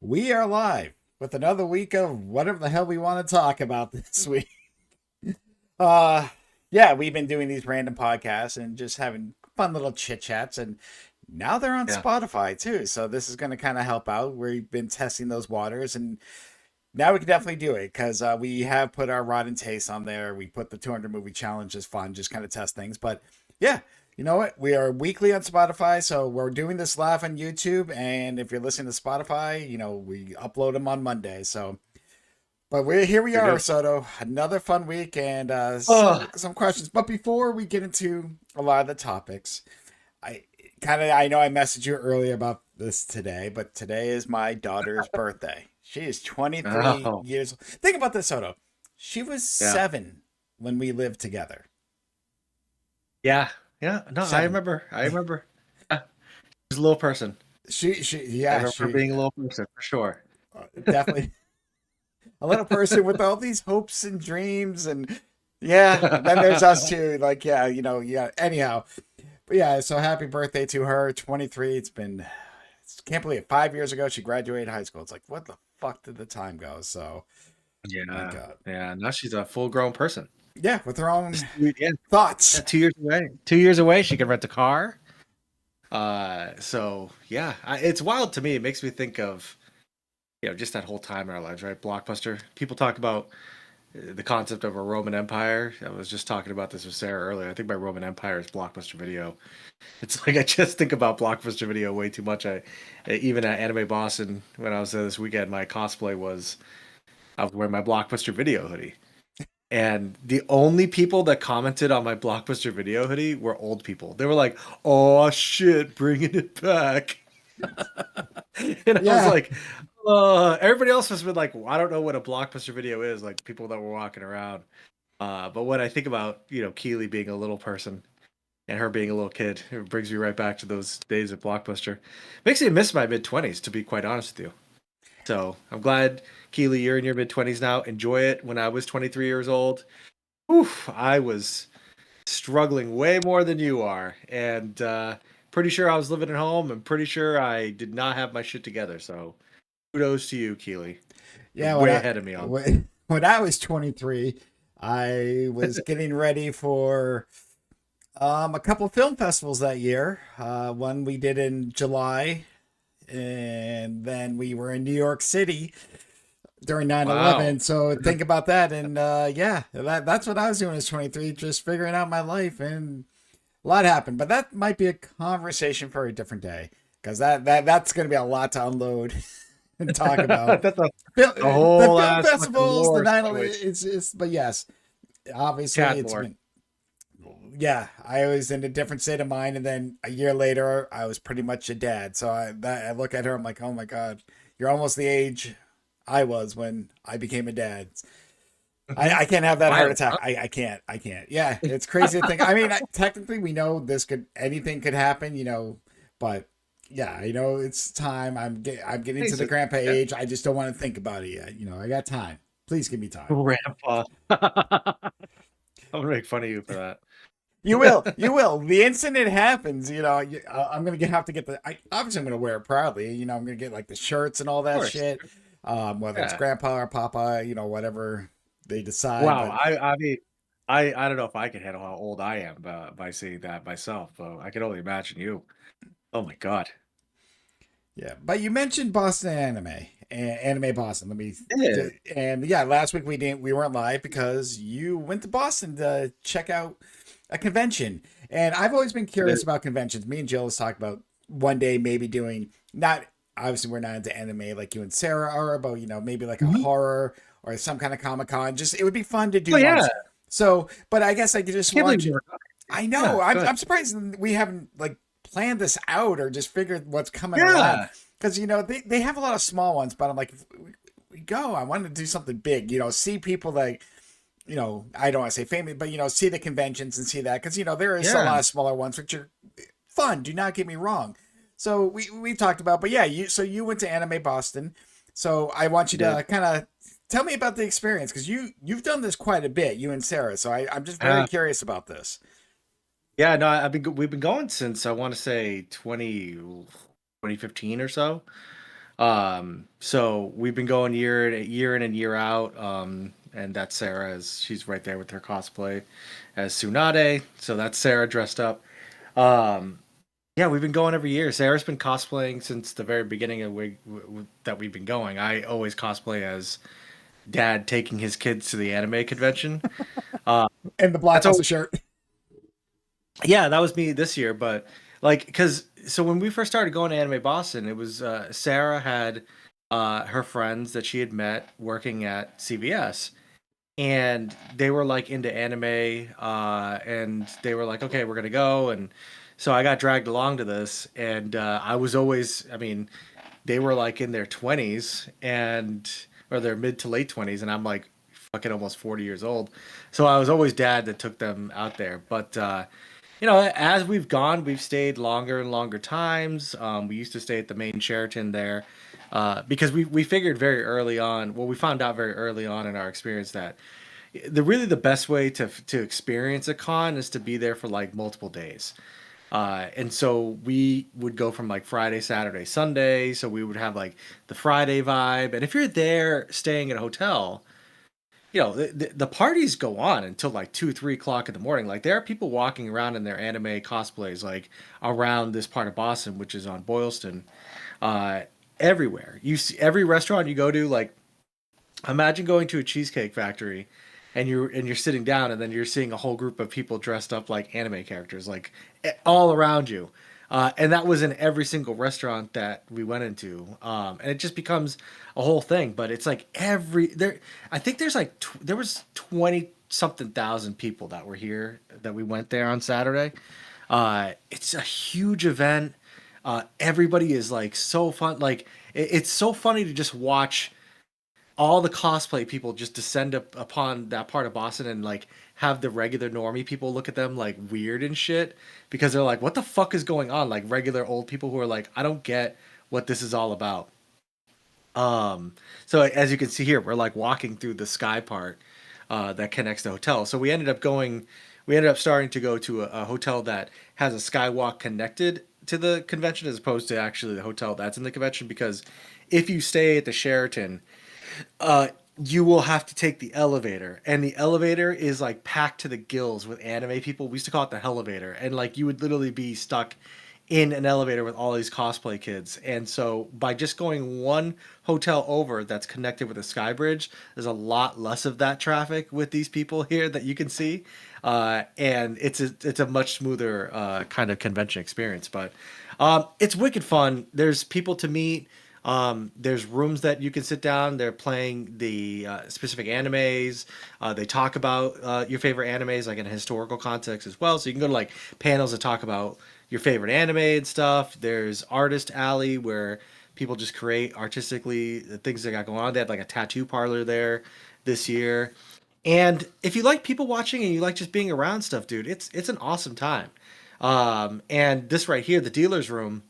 We are live with another week of whatever the hell we want to talk about this week. Uh yeah, we've been doing these random podcasts and just having fun little chit chats, and now they're on Yeah. Spotify too. So this is going to kind of help out. We've been testing those waters, and now we can definitely do it because we have put our Rotten Taste on there. We put the 200 movie challenge as fun, just kind of test things. But yeah, you know what? We are weekly on Spotify, so we're doing this live on YouTube. And if you're listening to Spotify, we upload them on Monday. So, but we're here. We Very are, good. Soto. Another fun week and some Oh, some questions. But before we get into a lot of the topics, I I know I messaged you earlier about this today, but today is my daughter's birthday. She is 23 oh, years old. Think about this, Soto. She was yeah, 7 when we lived together. yeah, yeah. No, I 7. remember. I remember. Yeah, she was a little person. She I yeah, remember her she being a little person for sure. definitely a little person with all these hopes and dreams, and yeah, and then there's us too. Like, yeah, yeah. Anyhow, but yeah, so happy birthday to her. 23. Can't believe it. 5 years ago she graduated high school. It's like, what the fuck did the time go? So my Yeah, God. yeah. Now she's a full-grown person. Yeah, with her own Yeah, yeah. thoughts. 2 years away. 2 years away, she can rent a car. So yeah, it's wild to me. It makes me think of just that whole time in our lives, right? Blockbuster. People talk about the concept of a Roman Empire. I was just talking about this with Sarah earlier. I think my Roman Empire is Blockbuster Video. It's like I just think about Blockbuster Video way too much. Even at Anime Boston when I was there this weekend, my cosplay was I was wearing my Blockbuster Video hoodie. And the only people that commented on my Blockbuster Video hoodie were old people. They were like, "Oh shit, bringing it back." And I was Yeah. like, everybody else has been like, well, I don't know what a Blockbuster Video is, like people that were walking around. But when I think about, Keely being a little person and her being a little kid, it brings me right back to those days at Blockbuster. Makes me miss my mid-20s, to be quite honest with you. So I'm glad, Keely, you're in your mid-20s now. Enjoy it. When I was 23 years old, oof, I was struggling way more than you are. And pretty sure I was living at home and pretty sure I did not have my shit together. So kudos to you, Keely. You're Yeah, way ahead of me on. when I was 23, I was getting ready for a couple film festivals that year. One we did in July, and then we were in New York City during 9/11. Wow. So think about that. And yeah, that's what I was doing as 23, just figuring out my life. And a lot happened. But that might be a conversation for a different day, because that's going to be a lot to unload and talk about. That's a The whole film ass fucking festivals, the lore 9/11, situation. but yes, obviously Cat it's lore. been, yeah, I was in a different state of mind. And then a year later, I was pretty much a dad. So I look at her, I'm like, oh my God, you're almost the age I was when I became a dad. I can't have that heart Wild, attack. huh? I can't. Yeah, it's crazy to think. I mean, technically, we know anything could happen, but yeah, it's time. I'm getting to Thanks. the grandpa Yeah. age. I just don't want to think about it yet. I got time. Please give me time. Grandpa. I'm gonna make fun of you for that. You will. You will. The instant it happens, I'm gonna have to get obviously I'm gonna wear it proudly. I'm gonna get like the shirts and all Of that course. shit. Whether it's Yeah. grandpa or papa, whatever they decide. Wow. But I mean, I don't know if I can handle how old I am by seeing that myself, but I can only imagine you. Oh my God. yeah, but you mentioned Boston Anime Boston. Yeah. And yeah, last week we weren't live because you went to Boston to check out a convention. And I've always been I did. curious about conventions. Me and Jill has talked about one day maybe doing, not obviously we're not into anime like you and Sarah are, but maybe like a Mhm. horror or some kind of Comic Con. Just it would be fun to do Oh yeah. once. So, but I guess I could just Can't believe want you you. never. I Yeah. know. Go ahead. I'm surprised we haven't like planned this out or just figured what's coming around. Yeah. Because they have a lot of small ones, but I'm like, if we go, I want to do something big. See people that I don't want to say famous, but see the conventions and see that, because there is a Yeah. lot of smaller ones which are fun. Do not get me wrong. So we talked about, but yeah, you went to Anime Boston. So I want I you did. to kind of tell me about the experience, because you've done this quite a bit, you and Sarah. So I'm just very Uh, curious about this. yeah. No, we've been going since I want to say 2015 or so. So we've been going year in and year out. And that's Sarah, as she's right there with her cosplay as Tsunade. So that's Sarah dressed up. Um, yeah, we've been going every year. Sarah's been cosplaying since the very beginning of that we've been going. I always cosplay as dad taking his kids to the anime convention. Uh, And the that's Blockbuster shirt. Yeah, that was me this year, but like, because so when we first started going to Anime Boston, it was Sarah had her friends that she had met working at CVS, and they were like into anime, and they were like, okay, we're gonna go, and so I got dragged along to this, and I was always, I mean, they were like in their 20s and or their mid to late 20s, and I'm like fucking almost 40 years old, so I was always dad that took them out there, but. As we've gone, we've stayed longer and longer times. We used to stay at the main Sheraton there because we figured very early on. Well, we found out very early on in our experience that the best way to experience a con is to be there for like multiple days. And so we would go from like Friday, Saturday, Sunday. So we would have like the Friday vibe. And if you're there staying at a hotel, the parties go on until like 2 3 o'clock in the morning. Like there are people walking around in their anime cosplays like around this part of Boston, which is on Boylston, uh everywhere. You see every restaurant you go to, like imagine going to a cheesecake factory and you're sitting down and then you're seeing a whole group of people dressed up like anime characters like all around you, and that was in every single restaurant that we went into, and it just becomes a whole thing. But it's like every there I think there's like there was 20 something thousand people that were here that we went there on Saturday. It's a huge event. Everybody is like so fun, like it's so funny to just watch all the cosplay people just descend upon that part of Boston and like have the regular normie people look at them like weird and shit because they're like, what the fuck is going on? Like regular old people who are like, I don't get what this is all about. So as you can see here, we're like walking through the sky part that connects the hotel. So we ended up starting to go to a hotel that has a skywalk connected to the convention as opposed to actually the hotel that's in the convention because if you stay at the Sheraton, uh, you will have to take the elevator, and the elevator is like packed to the gills with anime people. We used to call it the Hellevator, and like you would literally be stuck in an elevator with all these cosplay kids. And so by just going one hotel over that's connected with a sky bridge, there's a lot less of that traffic with these people here that you can see, and it's a much smoother kind of convention experience. But it's wicked fun. There's people to meet. There's rooms that you can sit down. They're playing the specific animes. They talk about your favorite animes, like in a historical context as well. So you can go to like panels that talk about your favorite anime and stuff. There's Artist Alley where people just create artistically the things they got going on. They had like a tattoo parlor there this year. And if you like people watching and you like just being around stuff, dude, it's an awesome time. And this right here, the dealer's room,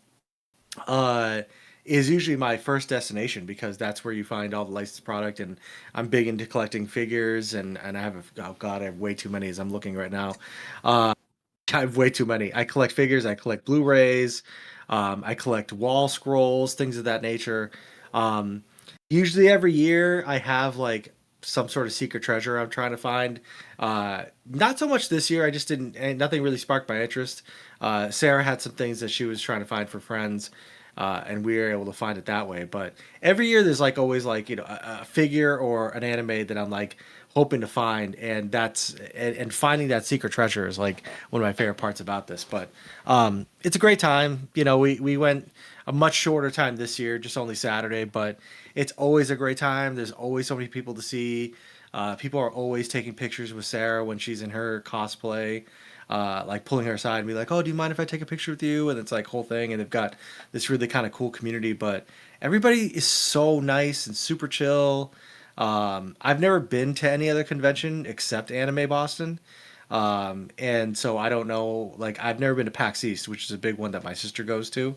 uh, is usually my first destination because that's where you find all the licensed product. And I'm big into collecting figures, and I have oh god, I have way too many as I'm looking right now. Uh, I have way too many. I collect figures. I collect Blu-rays. I collect wall scrolls, things of that nature. Um, Usually every year I have like some sort of secret treasure I'm trying to find. Not so much this year. I just didn't. And nothing really sparked my interest. Sarah had some things that she was trying to find for friends. And we were able to find it that way. But every year there's like always like a figure or an anime that I'm like hoping to find, and and finding that secret treasure is like one of my favorite parts about this. But it's a great time. We went a much shorter time this year, just only Saturday, but it's always a great time. There's always so many people to see. People are always taking pictures with Sarah when she's in her cosplay, like pulling her aside and be like, "Oh, do you mind if I take a picture with you?" And it's like whole thing, and they've got this really kind of cool community. But everybody is so nice and super chill. I've never been to any other convention except Anime Boston. And so I don't know, like, I've never been to PAX East, which is a big one that my sister goes to,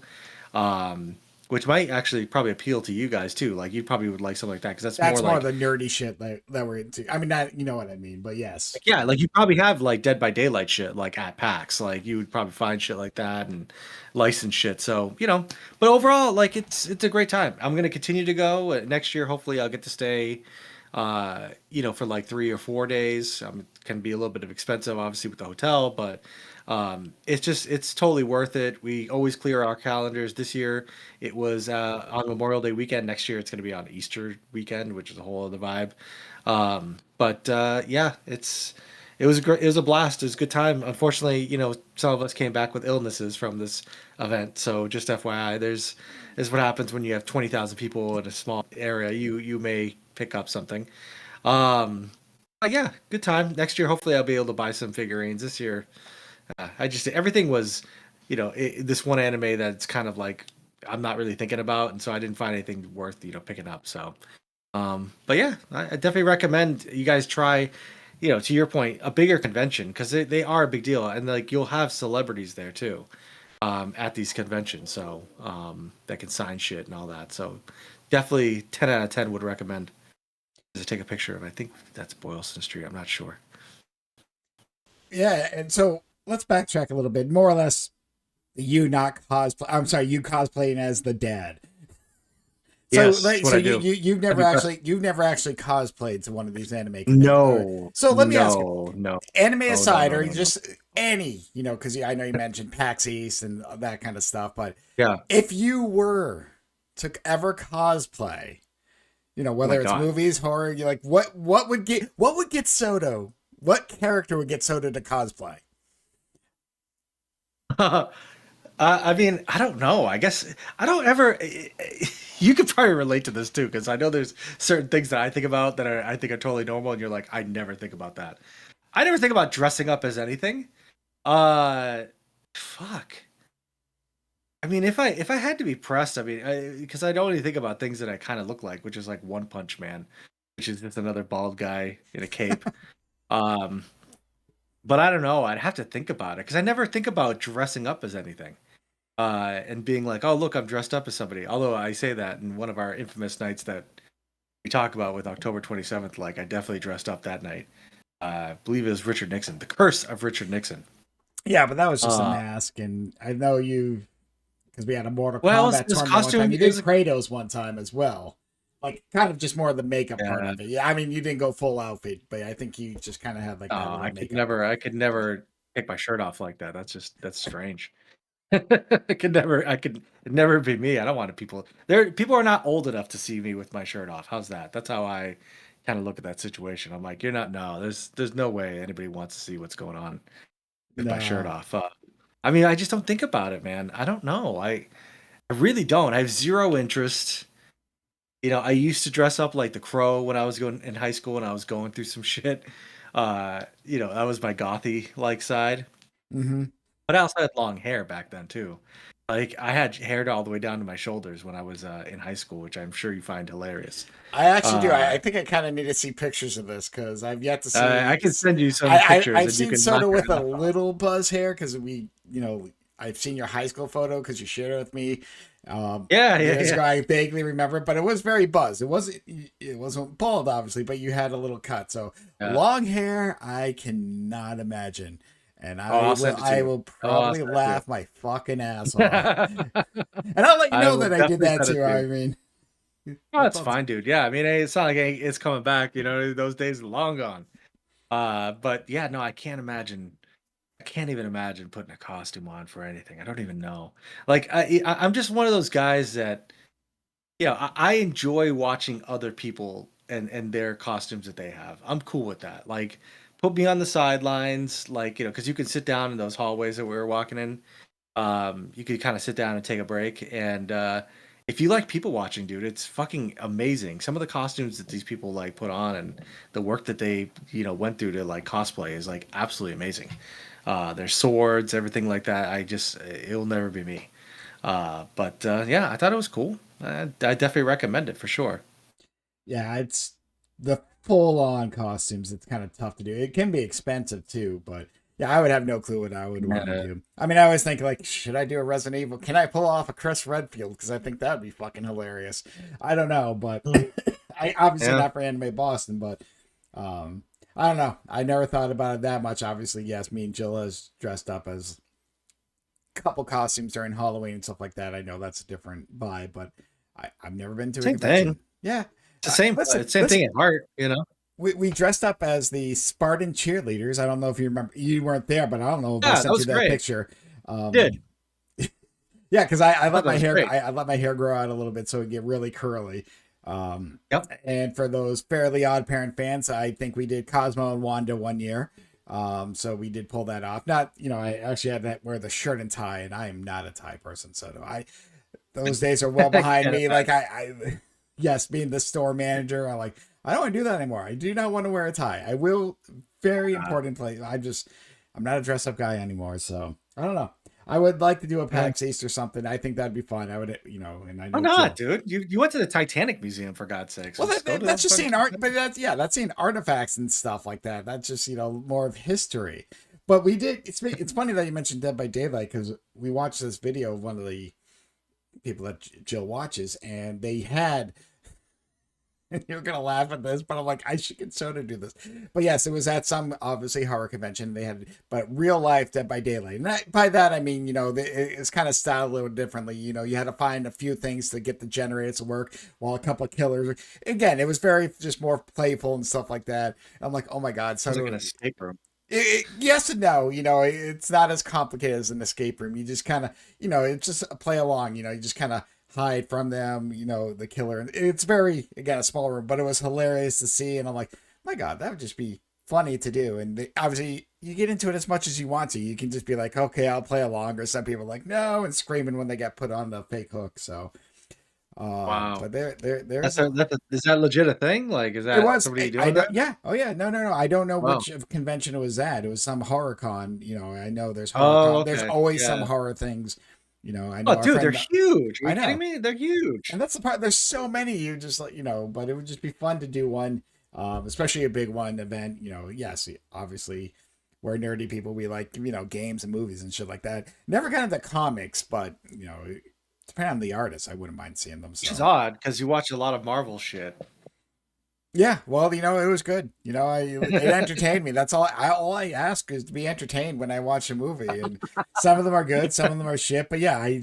um, which might actually probably appeal to you guys too. Like you probably would like something like that because That's more more like the nerdy shit that we're into. I mean, not, you know what I mean, but yes. yeah, like you probably have like Dead by Daylight shit like at PAX. Like you would probably find shit like that and license shit. So but overall, like it's a great time. I'm gonna continue to go next year. Hopefully, I'll get to stay, for like 3 or 4 days. It can be a little bit of expensive, obviously, with the hotel, but it's totally worth it. We always clear our calendars. This year, it was on Memorial Day weekend. Next year, it's gonna be on Easter weekend, which is a whole other vibe. But yeah, it was great. It was a blast. It was a good time. Unfortunately, some of us came back with illnesses from this event. So just FYI, this is what happens when you have 20,000 people in a small area. You may pick up something. Um, but yeah, good time. Next year, hopefully, I'll be able to buy some figurines. This year, I just everything was, this one anime that's kind of like I'm not really thinking about, and so I didn't find anything worth picking up. So. But yeah, I definitely recommend you guys try, to your point, a bigger convention because they are a big deal, and like you'll have celebrities there too, at these conventions, so that can sign shit and all that. So definitely 10 out of 10 would recommend to take a picture of. I think that's Boylston Street. I'm not sure. Yeah, and so let's backtrack a little bit. More or less, you not cosplay. I'm sorry, you cosplaying as the dad. So, Yes, right, that's what so I do. you've never actually cosplayed to one of these anime conventions. No, So let me ask you, no, no, anime no, no, aside, no, or no, no. just any, because I know you mentioned PAX East and that kind of stuff, but Yeah. if you were to ever cosplay, Oh my whether it's God. movies, horror, you like what would get Soto? What character would get Soto to cosplay? I mean, I don't know. I guess I don't ever. You could probably relate to this too, because I know there's certain things that I think about that I think are totally normal, and you're like, I never think about that. I never think about dressing up as anything. Uh, fuck. I mean, if I had to be pressed, I mean, because I only think about things that I kind of look like, which is like One Punch Man, which is just another bald guy in a cape. Um, but I don't know. I'd have to think about it because I never think about dressing up as anything. And being like, "Oh, look, I'm dressed up as somebody." Although I say that in one of our infamous nights that we talk about with October 27th, like I definitely dressed up that night. I believe it was Richard Nixon, the curse of Richard Nixon. Yeah, but that was just a Uh, mask, and I know you because we had a Mortal well, Kombat his tournament one time. costume You did is Kratos one time as well, like kind of just more of the makeup part yeah. of it. Yeah, I mean you didn't go full outfit, but I think you just kind of had like that little I could makeup never, part. I could never take my shirt off like that. That's strange. It'd never be me. I don't want people. People are not old enough to see me with my shirt off. How's that? That's how I kind of look at that situation. I'm like, you're not. No, there's no way anybody wants to see what's going on with my shirt No. off. I mean, I just don't think about it, man. I don't know. I really don't. I have zero interest. I used to dress up like the Crow when I was going in high school and I was going through some shit. That was my gothy like side. Mm-hmm. But I also had long hair back then too. Like I had hair all the way down to my shoulders when I was in high school, which I'm sure you find hilarious. I actually do. I Uh, think I kind of need to see pictures of this because I've yet to I see. can send you some I pictures I've and you seen can knock Soda your with a head off. little buzz hair because I've seen your high school photo because you shared it with me Yeah, yeah, years yeah. ago. I vaguely remember it, but it was very buzz. It wasn't bald, obviously, but you had a little cut. So Yeah. long hair, I cannot imagine, and Oh, I I'll will send it to I you. will Oh, I'll probably send it to laugh my fucking ass off, you. and I'll let you I know will that I did definitely that send it too. to I you. mean, Oh, that's that's all. fine, dude. Yeah, I mean, hey, it's not like it's coming back. Those days are long gone. But yeah, no, I can't imagine. I can't even imagine putting a costume on for anything. I don't even know. Like I'm just one of those guys that I enjoy watching other people and their costumes that they have. I'm cool with that. Like put me on the sidelines, like because you can sit down in those hallways that we were walking in. You could kind of sit down and take a break. And if you like people watching, dude, it's fucking amazing. Some of the costumes that these people like put on and the work that they went through to like cosplay is like absolutely amazing. Their swords, everything like that. It'll never be me. But yeah, I thought it was cool. I definitely recommend it for sure. Yeah, it's the full on costumes. It's kind of tough to do. It can be expensive too, but Yeah, I would have no clue what I would want to Yeah. do. I mean, I always think like, should I do a Resident Evil? Can I pull off a Chris Redfield? Because I think that'd be fucking hilarious. I don't know, but Mm. I obviously Yeah. not for Anime Boston, but um, I don't know. I never thought about it that much. Obviously, yes, me and Jill has dressed up as a couple costumes during Halloween and stuff like that. I know that's a different vibe, but I've never been to a Same thing. convention. Yeah, It's the same. listen, Same listen. thing at heart. You know. We dressed up as the Spartan cheerleaders. I don't know if you remember. You weren't there, but I don't know if I Yeah, that sent you was that great. picture. Did. Yeah, because I Oh, let that my was hair great. I let my hair grow out a little bit so it get really curly. Yep. And for those Fairly Odd Parent fans, I think we did Cosmo and Wanda one year. So we did pull that off. Not, I actually had to wear the shirt and tie, and I am not a tie person, so those days are well behind Can't me. imagine. Like yes, being the store manager, I don't want to do that anymore. I do not want to wear a tie. I will. Very important place. I'm not a dress up guy anymore. So I don't know. I would like to do a Yeah. PAX East or something. I think that'd be fun. I would, and I Why know not, Jill. dude? You went to the Titanic Museum for God's sakes. Well, Let's go to that's the just fucking seeing art, but that's seeing artifacts and stuff like that. That's just more of history. But we did. It's funny that you mentioned Dead by Daylight because we watched this video of one of the people that Jill watches, and they had. You're gonna laugh at this, but I'm like, I should get Soda to do this. But yes, it was at some obviously horror convention. They had, but real life Dead by Daylight. And by that I mean, it's kind of styled a little differently. You had to find a few things to get the generators to work, while a couple of killers. Again, it was very just more playful and stuff like that. I'm like, oh my god, sounds like Soda. an escape room. Yes and no. It's not as complicated as an escape room. You just kind of, it's just a play along. You just kind of hide from them. The killer. It's very again a small room, but it was hilarious to see. And I'm like, my God, that would just be funny to do. And obviously, you get into it as much as you want to. You can just be like, okay, I'll play along. Or some people are like, no, and screaming when they get put on the fake hook. So, Wow. but there's Is that legit a thing? Like, is it that was. somebody I doing don't. that? Yeah. Oh yeah. No. I don't know Wow. which convention it was at. It was some horror con. I know there's horror Oh, con. There's okay. always some Yeah. horror things. I know Oh, our dude, they're friend. huge. Are I you kidding know, me? They're huge. and that's the part. There's so many. You just like but it would just be fun to do one, especially a big one event. Yes, obviously. We're nerdy people. We like games and movies and shit like that. Never got into comics, but depending on the artist, I wouldn't mind seeing them. Which is So. odd because you watch a lot of Marvel shit. Yeah, well, it was good. It entertained me. That's all I ask is to be entertained when I watch a movie. And some of them are good, some of them are shit. But yeah, I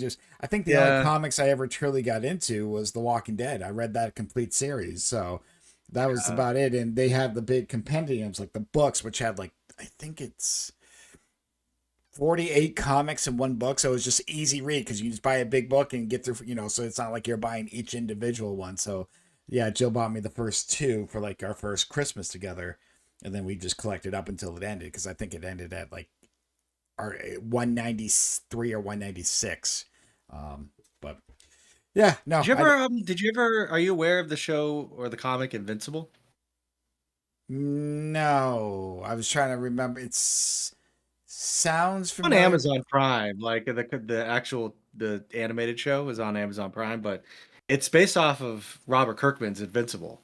think the only Yeah. comics I ever truly got into was The Walking Dead. I read that complete series, so that was Uh, about it. And they had the big compendiums, like the books, which had like I think it's 48 comics in one book, so it was just easy read because you just buy a big book and get through. So it's not like you're buying each individual one. So yeah, Jill bought me the first two for like our first Christmas together, and then we just collected up until it ended because I think it ended at like our 193 or 196. But yeah, no, Did you ever? Are you aware of the show or the comic Invincible? no, I was trying to remember. It's sounds On familiar. Amazon Prime, like the animated show is on Amazon Prime, but it's based off of Robert Kirkman's Invincible.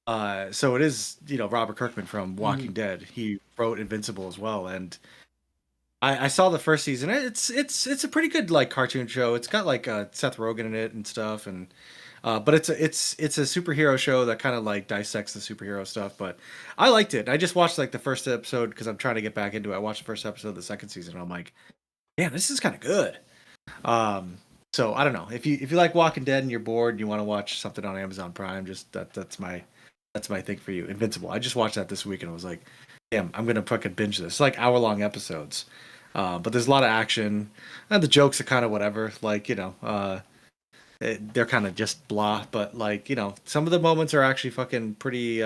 So it is, Robert Kirkman from Walking Mhm. Dead. He wrote Invincible as well, and I saw the first season. It's a pretty good like cartoon show. It's got like Seth Rogen in it and stuff, and but it's a superhero show that kind of like dissects the superhero stuff. But I liked it. I just watched like the first episode because I'm trying to get back into it. I watched the first episode of the second season, and I'm like, yeah, this is kind of good. Um, so I don't know if you like Walking Dead and you're bored and you want to watch something on Amazon Prime, just that's my thing for you. Invincible. I just watched that this week and I was like, damn, I'm gonna fucking binge this. It's like hour-long episodes, but there's a lot of action and the jokes are kind of whatever. Like they're kind of just blah, but like some of the moments are actually fucking pretty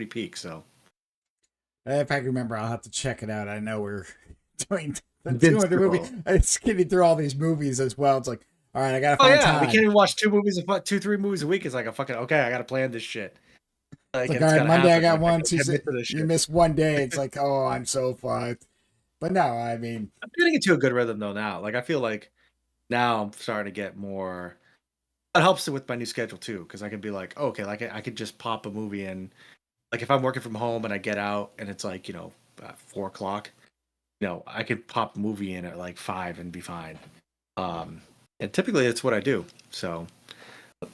peak. So If I can remember, I'll have to check it out. I know we're doing the 200 movie. Invincible. I'm skimming through all these movies as well. It's like, all right, I gotta Oh find yeah, we time. can't even watch two, 3 movies a week. It's like a fucking okay. I gotta plan this shit. It's Like like, all it's right, gotta Monday I happen. got Like I one, gotta Tuesday commit to this you shit. miss one day. It's like, oh, I'm so fucked. But no, I mean, I'm getting into a good rhythm though now. Like I feel like now I'm starting to get more. That helps with my new schedule too, because I can be like, oh, okay, like I could just pop a movie in. Like if I'm working from home and I get out and it's like 4 o'clock, I could pop a movie in at like 5 and be fine. Um, and typically it's what I do. So,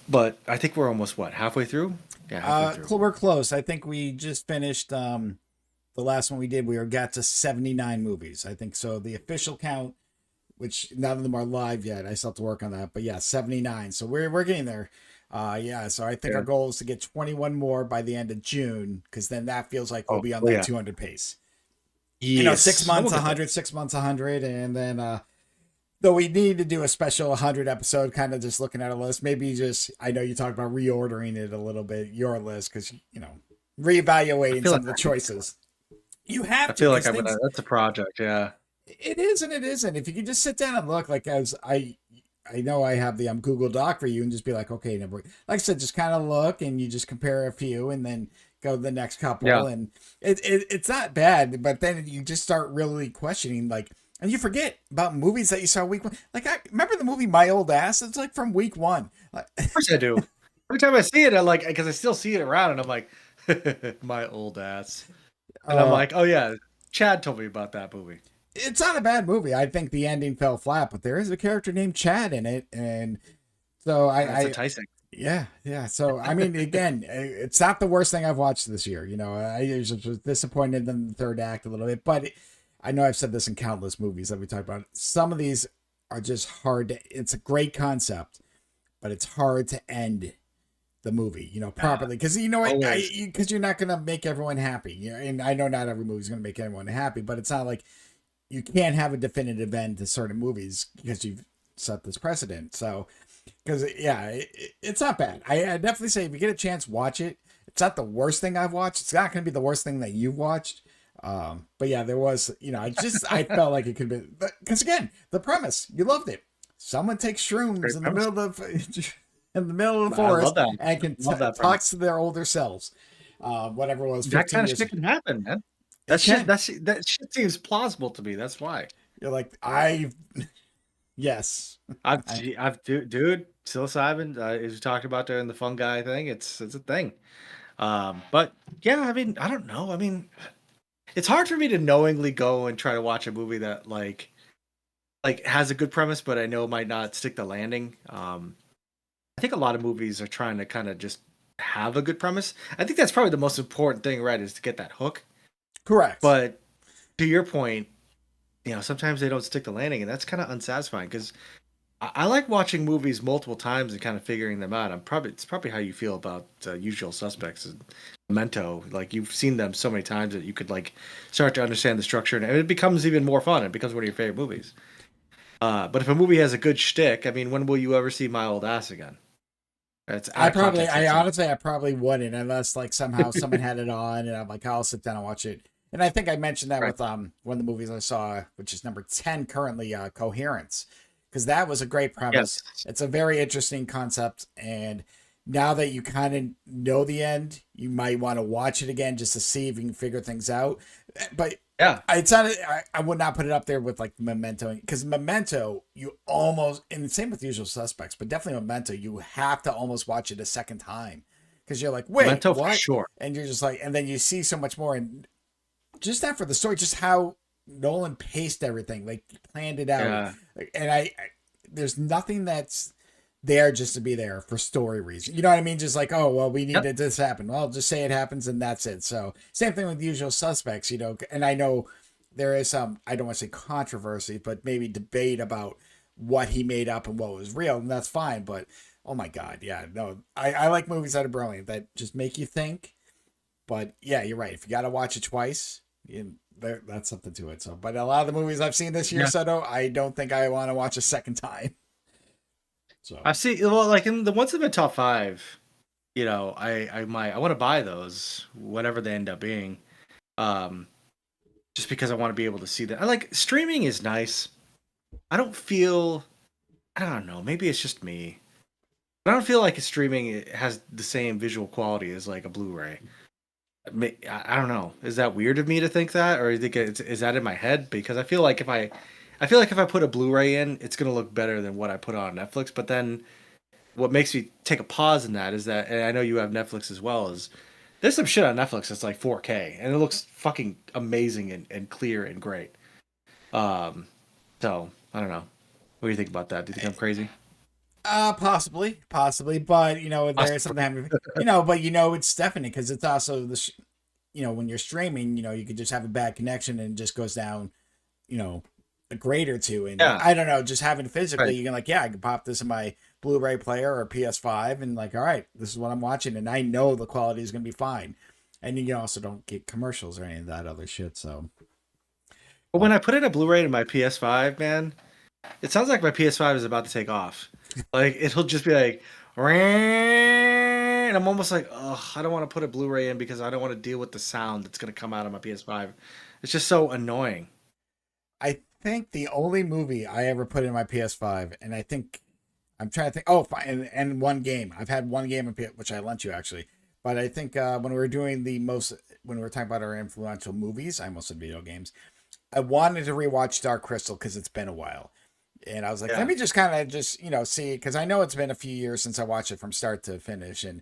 but I think we're almost what, halfway through? Yeah, halfway through. We're close. I think we just finished the last one we did. We got to 79 movies. I think so. The official count, which none of them are live yet. I still have to work on that. But yeah, 79. So we're getting there. Yeah, so I think Yeah. our goal is to get 21 more by the end of June, because then that feels like we'll be on Oh that yeah. 200 pace. You know, Yes. 6 months, We'll get there. 100, 6 months, 100. And then, though we need to do a special 100 episode, kind of just looking at a list. Maybe just, I know you talked about reordering it a little bit, your list, because, I reevaluating feel some like of the choices. You I have to, feel like because I'm gonna. things, That's a project. Yeah. it is and it isn't. If you could just sit down and look, like, as I know I have the Google Doc for you, and just be like, okay, number, like I said, just kind of look, and you just compare a few, and then go to the next Yeah. couple, and it's not bad, but then you just start really questioning, like, and you forget about movies that you saw week one. Like, I remember the movie My Old Ass. It's like from week one. Like, Of course I do. Every time I see it, I like because I still see it around, and I'm like, my old ass, and I'm uh, like, oh yeah, Chad told me about that movie. it's not a bad movie. I think the ending fell flat, but there is a character named Chad in it, and so That's I enticing. yeah, yeah. So I mean, again, it's not the worst thing I've watched this year. I was disappointed in the third act a little bit, but I know I've said this in countless movies that we talked about. Some of these are just hard to. It's a great concept, but it's hard to end the movie, Nah, properly, because you know what, always. because you're not gonna make everyone happy. And I know not every movie's gonna make everyone happy, but it's not like you can't have a definitive end to certain movies because you've set this precedent. So because yeah, it's not bad. I definitely say if you get a chance, watch it. It's not the worst thing I've watched. It's not going to be the worst thing that you've watched. But yeah, there was, I felt like it could be, because again, the premise, you loved it. Someone takes shrooms Great in the premise. middle of the in the middle of the I love forest that. and can Love that premise. talks to their older selves, whatever it was, That 15 kind of years. shit can happen, man. It can. That shit seems plausible to me. That's why. You're like, yes, I, Dude, psilocybin, as we talked about during the fungi thing, it's a thing. But yeah, I mean, I don't know. I mean, it's hard for me to knowingly go and try to watch a movie that like has a good premise, but I know might not stick the landing. I think a lot of movies are trying to kind of just have a good premise. I think that's probably the most important thing, right? Is to get that hook. correct. But to your point, sometimes they don't stick the landing, and that's kind of unsatisfying because I like watching movies multiple times and kind of figuring them out. It's probably how you feel about Usual Suspects and Memento. Like you've seen them so many times that you could like start to understand the structure, and it becomes even more fun. It becomes one of your favorite movies. But if a movie has a good shtick, I mean, when will you ever see My Old Ass again? It's out of context. I honestly, I probably wouldn't unless like somehow someone had it on, and I'm like, I'll sit down and watch it. And I think I mentioned that Right. with one of the movies I saw, which is number 10 currently, Coherence, because that was a great premise. Yes. It's a very interesting concept, and now that you kind of know the end, you might want to watch it again just to see if you can figure things out. But Yeah. it's not. I would not put it up there with like Memento, because Memento, you almost, and the same with Usual Suspects, but definitely Memento, you have to almost watch it a second time because you're like, wait, Memento for what? sure. And you're just like, and then you see so much more, and just that for the story, just how Nolan paced everything, like planned it out, Yeah. and there's nothing that's there just to be there for story reasons. You know what I mean? Just like, oh well, we Yep. needed this to happen. Well, just say it happens and that's it. So same thing with Usual Suspects, and I know there is some, I don't want to say controversy, but maybe debate about what he made up and what was real, and that's fine. But oh my god, yeah, no, I like movies that are brilliant that just make you think. But yeah, you're right. If you got to watch it twice, that's something to it. So, but a lot of the movies I've seen this year, Yeah. Soto, I don't think I want to watch a second time. So, I've seen well, like in the ones in the top five. I want to buy those, whatever they end up being. Um, just because I want to be able to see that. I like streaming is nice. I don't feel. I don't know. Maybe it's just me. I don't feel like streaming has the same visual quality as like a Blu-ray. I don't know. Is that weird of me to think that, or is that in my head? Because I feel like if I put a Blu-ray in, it's gonna look better than what I put on Netflix. But then, what makes me take a pause in that is that, and I know you have Netflix as well, is there's some shit on Netflix that's like 4K and it looks fucking amazing and clear and great. Um, so I don't know. What do you think about that? Do you think I'm crazy? Possibly, but there is Possibly. something happening. But it's definitely because it's also when you're streaming, you could just have a bad connection and it just goes down, you know, a grade or two. And Yeah. I don't know, just having it physically, Right. you can like, yeah, I can pop this in my Blu-ray player or PS5 and like, all right, this is what I'm watching, and I know the quality is gonna be fine. And you also don't get commercials or any of that other shit. So, But when I put in a Blu-ray to my PS5, man, it sounds like my PS5 is about to take off. Like it'll just be like, and I'm almost like, oh, I don't want to put a Blu-ray in because I don't want to deal with the sound that's gonna come out of my PS5. It's just so annoying. I think the only movie I ever put in my PS5, and I think I'm trying to think. Oh, fine, and one game. I've had one game which I lent you actually, but I think when we were doing when we were talking about our influential movies, I almost said video games. I wanted to rewatch Dark Crystal because it's been a while, and I was like, let Yeah. me just kind of just see, because I know it's been a few years since I watched it from start to finish, and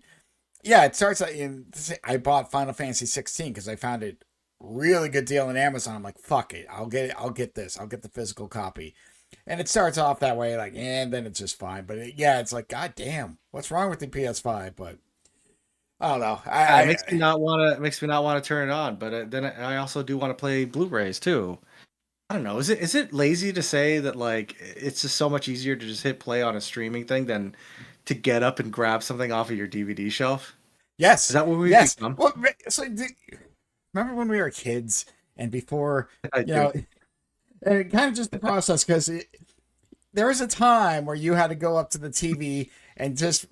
yeah, it starts in. I bought Final Fantasy 16 because I found it really good deal on Amazon. I'm like, fuck it, I'll get it. I'll get this. I'll get the physical copy. And it starts off that way, like, and then it's just fine. But yeah, it's like, god damn, what's wrong with the PS5? But I don't know. It makes me not want to turn it on. But then I also do want to play Blu-rays too. I don't know. Is it lazy to say that like it's just so much easier to just hit play on a streaming thing than to get up and grab something off of your DVD shelf? Is Yes, that what we've yes. become? Well, so remember when we were kids and before, I you do. know, and kind of just the process, because there was a time where you had to go up to the TV and just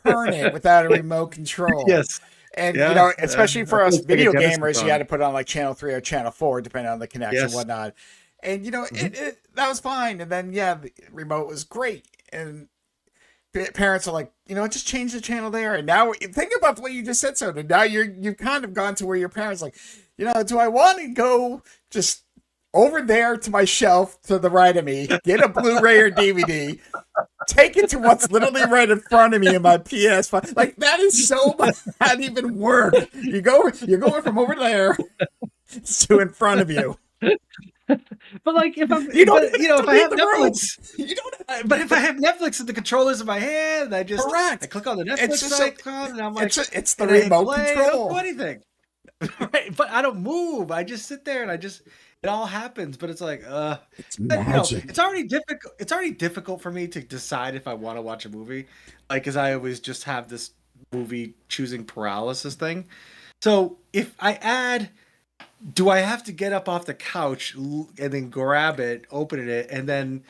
turn it without a remote control. Yes. And Yeah. especially I for feel us it's like a video Genesis gamers, you song. had to put it on like channel 3 or channel 4, depending on the connection and Yes. whatnot. And Mhm. that was fine. And then yeah, the remote was great. And parents are like, just change the channel there. And now think about the way you just said so. And now you've kind of gone to where your parents like, do I want to go just over there to my shelf to the right of me, get a Blu-ray or DVD, take it to what's literally right in front of me in my PS5. Like that is so much not even work. You're going from over there to in front of you. But like if I'm You don't but even you have know to if I leave have the room. Netflix You don't but if I have Netflix and the controllers in my hand, I correct. click on the It's Netflix just so icon and I'm like it's the and I hit remote play, I don't do control. anything. Right. But I don't move. I just sit there and it all happens. But it's like It's it's magic. already difficult for me to decide if I want to watch a movie. Like because I always just have this movie choosing paralysis thing. So if I add do I have to get up off the couch and then grab it, open it, and then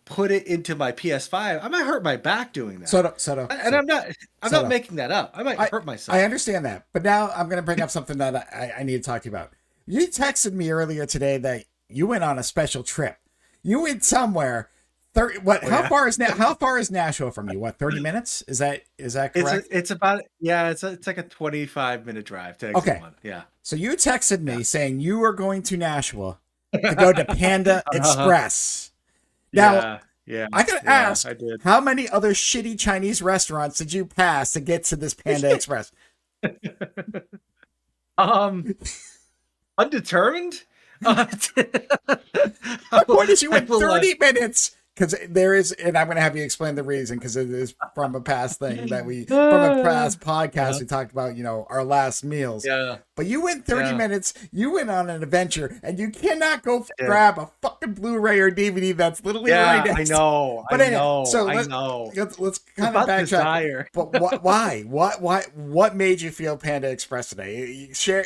put it into my PS5? I might hurt my back doing that. And I'm not Soto. making that up. I might I hurt I myself. understand that, but now I'm going to bring up something that I need to talk to you about. You texted me earlier today that you went on a special trip. You went somewhere. 30, what? Oh yeah. How far is Nashville from you? What, 30 minutes? Is that correct? It's about it's like a 25-minute drive to exit Okay. one. Yeah. So you texted Yeah. me saying you were going to Nashville to go to Panda Uh-huh. Express. Now Yeah. Yeah. I gotta Yeah, ask, I did. how many other shitty Chinese restaurants did you pass to get to this Panda Express? Um undetermined? Uh, My point is, you I went will 30 minutes because there is, and I'm going to have you explain the reason because it is from a past thing from a past podcast, uh-huh. we talked about, our last meals. Yeah. But you went 30 Yeah. minutes, you went on an adventure, and you cannot go Yeah. grab a fucking Blu ray or DVD that's literally right Yeah, next I know. But I anyway, know. so I know. let's It's kind of about backtrack. desire. But why? What made you feel Panda Express today? Share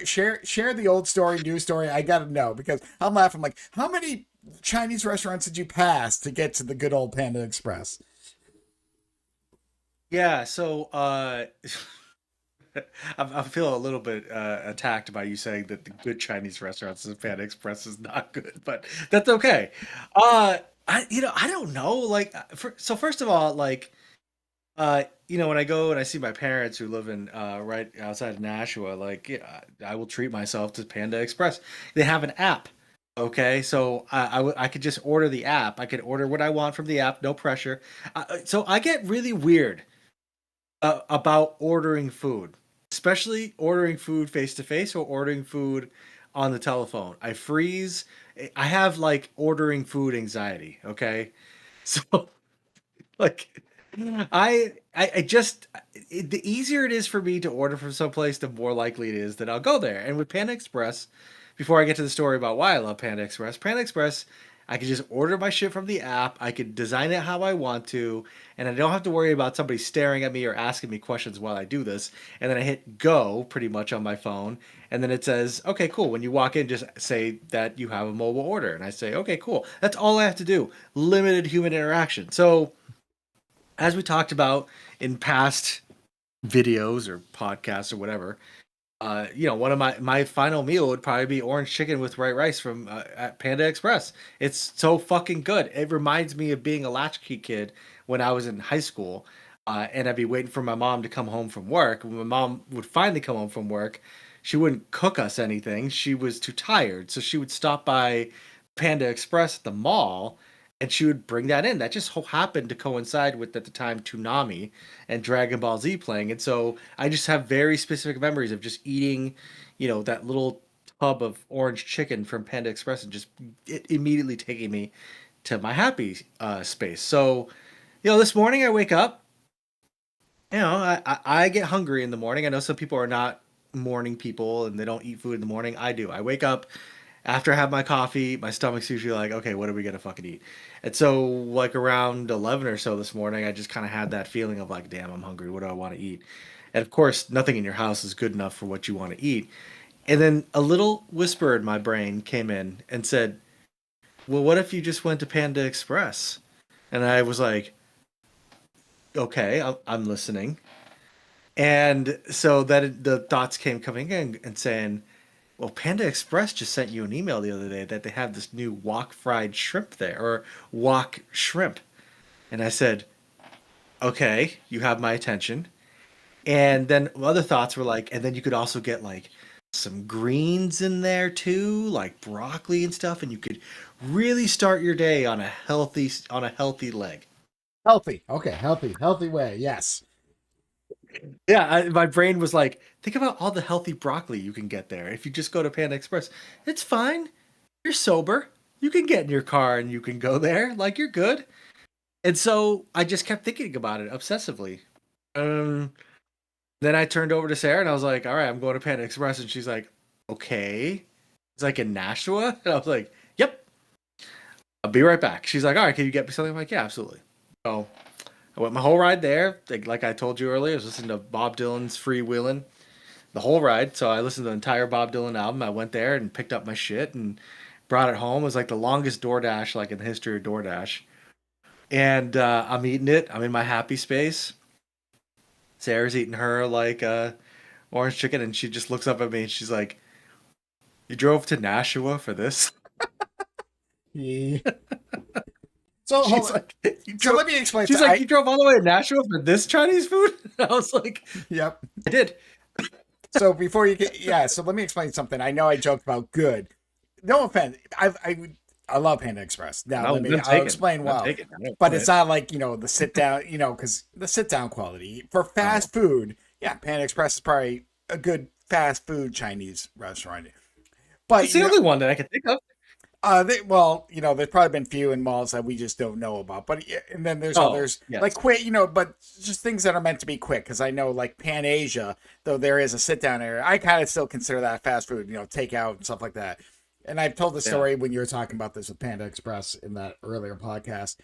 the old story, new story. I gotta know because I'm laughing. Like, how many Chinese restaurants did you pass to get to the good old Panda Express? Yeah, so I feel a little bit attacked by you saying that the good Chinese restaurants in Panda Express is not good, but that's okay. I don't know. Like, so first of all, like, when I go and I see my parents who live in right outside of Nashua, like, yeah, I will treat myself to Panda Express. They have an app. Okay, so I could just order the app. I could order what I want from the app, no pressure. So I get really weird about ordering food, especially ordering food face to face or ordering food on the telephone. I freeze. I have like ordering food anxiety. Okay, so like I just the easier it is for me to order from someplace, the more likely it is that I'll go there. And with Panda Express, before I get to the story about why I love Panda Express, I can just order my shit from the app. I can design it how I want to, and I don't have to worry about somebody staring at me or asking me questions while I do this. And then I hit go pretty much on my phone, and then it says, "Okay, cool. When you walk in, just say that you have a mobile order." And I say, "Okay, cool." That's all I have to do. Limited human interaction. So as we talked about in past videos or podcasts or whatever, one of my final meal would probably be orange chicken with white rice from at Panda Express. It's so fucking good. It reminds me of being a latchkey kid when I was in high school, and I'd be waiting for my mom to come home from work. When my mom would finally come home from work, she wouldn't cook us anything. She was too tired, so she would stop by Panda Express at the mall, and she would bring that in. That just happened to coincide with, at the time, Toonami and Dragon Ball Z playing. And so I just have very specific memories of just eating, that little tub of orange chicken from Panda Express and just it immediately taking me to my happy space. So, this morning I wake up, I get hungry in the morning. I know some people are not morning people and they don't eat food in the morning. I do. I wake up after I have my coffee, my stomach's usually like, okay, what are we gonna fucking eat? And so, like around 11 or so this morning, I just kind of had that feeling of like, damn, I'm hungry. What do I want to eat? And of course, nothing in your house is good enough for what you want to eat. And then a little whisper in my brain came in and said, well, what if you just went to Panda Express? And I was like, okay, I'm listening. And so that the thoughts came coming in and saying, well, Panda Express just sent you an email the other day that they have this new wok fried shrimp there, or wok shrimp. And I said, okay, you have my attention. And then other thoughts were like, and then you could also get like some greens in there too, like broccoli and stuff, and you could really start your day on a healthy leg. Healthy. Okay, healthy way. Yes. Yeah, my brain was like, think about all the healthy broccoli you can get there if you just go to Panda Express. It's fine. You're sober. You can get in your car and you can go there. Like, you're good. And so I just kept thinking about it obsessively. Then I turned over to Sarah and I was like, all right, I'm going to Panda Express. And she's like, okay. It's like in Nashua. And I was like, yep. I'll be right back. She's like, all right, can you get me something? I'm like, yeah, absolutely. So I went my whole ride there. Like I told you earlier, I was listening to Bob Dylan's Freewheelin' the whole ride. So I listened to the entire Bob Dylan album. I went there and picked up my shit and brought it home. It was like the longest DoorDash like in the history of DoorDash. And I'm eating it. I'm in my happy space. Sarah's eating her like orange chicken, and she just looks up at me and she's like, "You drove to Nashua for this?" Yeah. So, She's like, so let me explain. She's like, "You drove all the way to Nashua for this Chinese food?" I was like, Yep. I did. So before you get, yeah. So let me explain something. I know I joked about good. No offense. I love Panda Express. Now I'll explain why. But it's not like, the sit down, because the sit down quality for fast food. Yeah, Panda Express is probably a good fast food Chinese restaurant. But it's the only one that I can think of. There's probably been few in malls that we just don't know about. But and then there's others like quick, but just things that are meant to be quick. Because I know like Pan Asia, though there is a sit down area, I kind of still consider that fast food, takeout and stuff like that. And I've told the story when you were talking about this with Panda Express in that earlier podcast.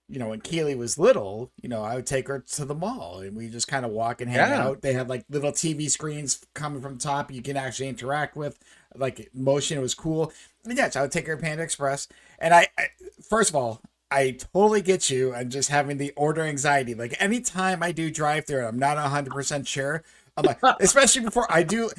When Keely was little, I would take her to the mall and we just kind of walk and hang out. They had like little TV screens coming from the top you can actually interact with, like motion. It was cool. And yes, I would take her to Panda Express. And I first of all, I totally get you on just having the order anxiety. Like anytime I do drive through, I'm not 100% sure. I'm like, especially before I do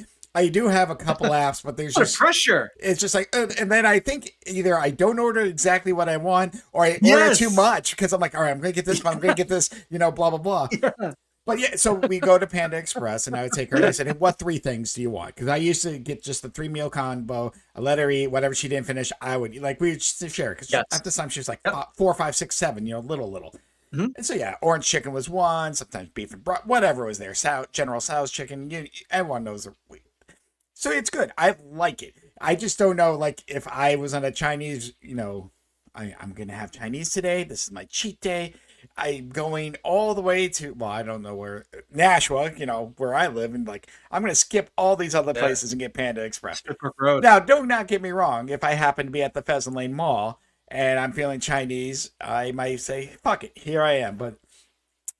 have a couple apps, but there's just pressure. It's just like, and then I think either I don't order exactly what I want, or I order too much because I'm like, all right, I'm gonna get this, but I'm gonna get this, blah blah blah. Yeah. But yeah, so we go to Panda Express, and I would take her. And I said, hey, "What 3 things do you want?" Because I used to get just the 3-meal combo. I let her eat whatever she didn't finish. I would like we would just share because at this time she was like 4, 5, 6, 7, little. Mm-hmm. And so yeah, orange chicken was one. Sometimes beef and whatever was there. General Tso's chicken. Everyone knows. So it's good. I like it. I just don't know. Like if I was on a Chinese, I'm gonna have Chinese today. This is my cheat day. I'm going all the way to, well, I don't know where, Nashua, where I live, and like I'm gonna skip all these other Yeah. places and get Panda Express. Strip Road. Now, do not get me wrong. If I happen to be at the Pheasant Lane Mall and I'm feeling Chinese, I might say, "Fuck it, here I am." But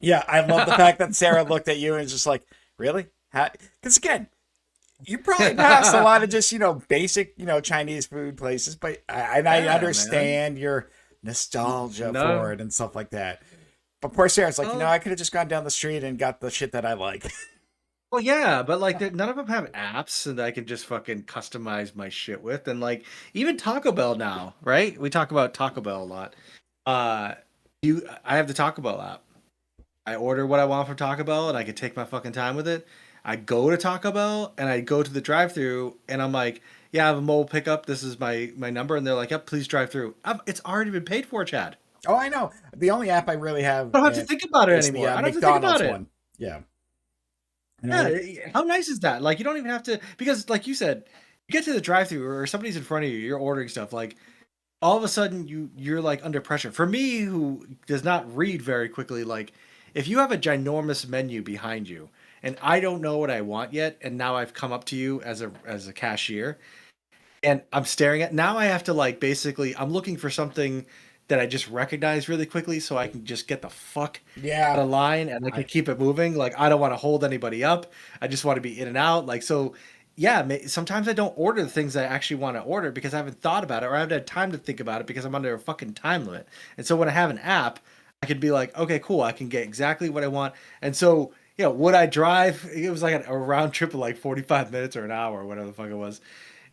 yeah, I love the fact that Sarah looked at you and was just like, "Really?" Because again, you probably passed a lot of just basic Chinese food places, but I Yeah, man. understand your nostalgia No. for it and stuff like that. But poor Sarah's like, Oh, I could have just gone down the street and got the shit that I like. well, yeah, but like none of them have apps and I can just fucking customize my shit with. And like even Taco Bell now, right? We talk about Taco Bell a lot. Uh, I have the Taco Bell app. I order what I want from Taco Bell and I can take my fucking time with it. I go to Taco Bell and I go to the drive-through and I'm like, yeah, I have a mobile pickup. This is my number, and they're like, yep, please drive through. It's already been paid for, Chad. Oh, I know. The only app I really have I don't have to think about it is the anymore. I don't have to think about McDonald's it. one. Yeah. Yeah, how nice is that? Like you don't even have to, because like you said, you get to the drive-through or somebody's in front of you, you're ordering stuff. Like all of a sudden you're like under pressure. For me, who does not read very quickly, like if you have a ginormous menu behind you and I don't know what I want yet, and now I've come up to you as a cashier and I'm staring at, now I have to like basically I'm looking for something that I just recognize really quickly so I can just get the fuck out Yeah. of line and I can keep it moving. Like I don't want to hold anybody up. I just want to be in and out. Like so yeah, sometimes I don't order the things I actually want to order because I haven't thought about it or I haven't had time to think about it because I'm under a fucking time limit. And so when I have an app, I can be like, okay, cool, I can get exactly what I want. And so, would I drive? It was like a round trip of like 45 minutes or an hour or whatever the fuck it was.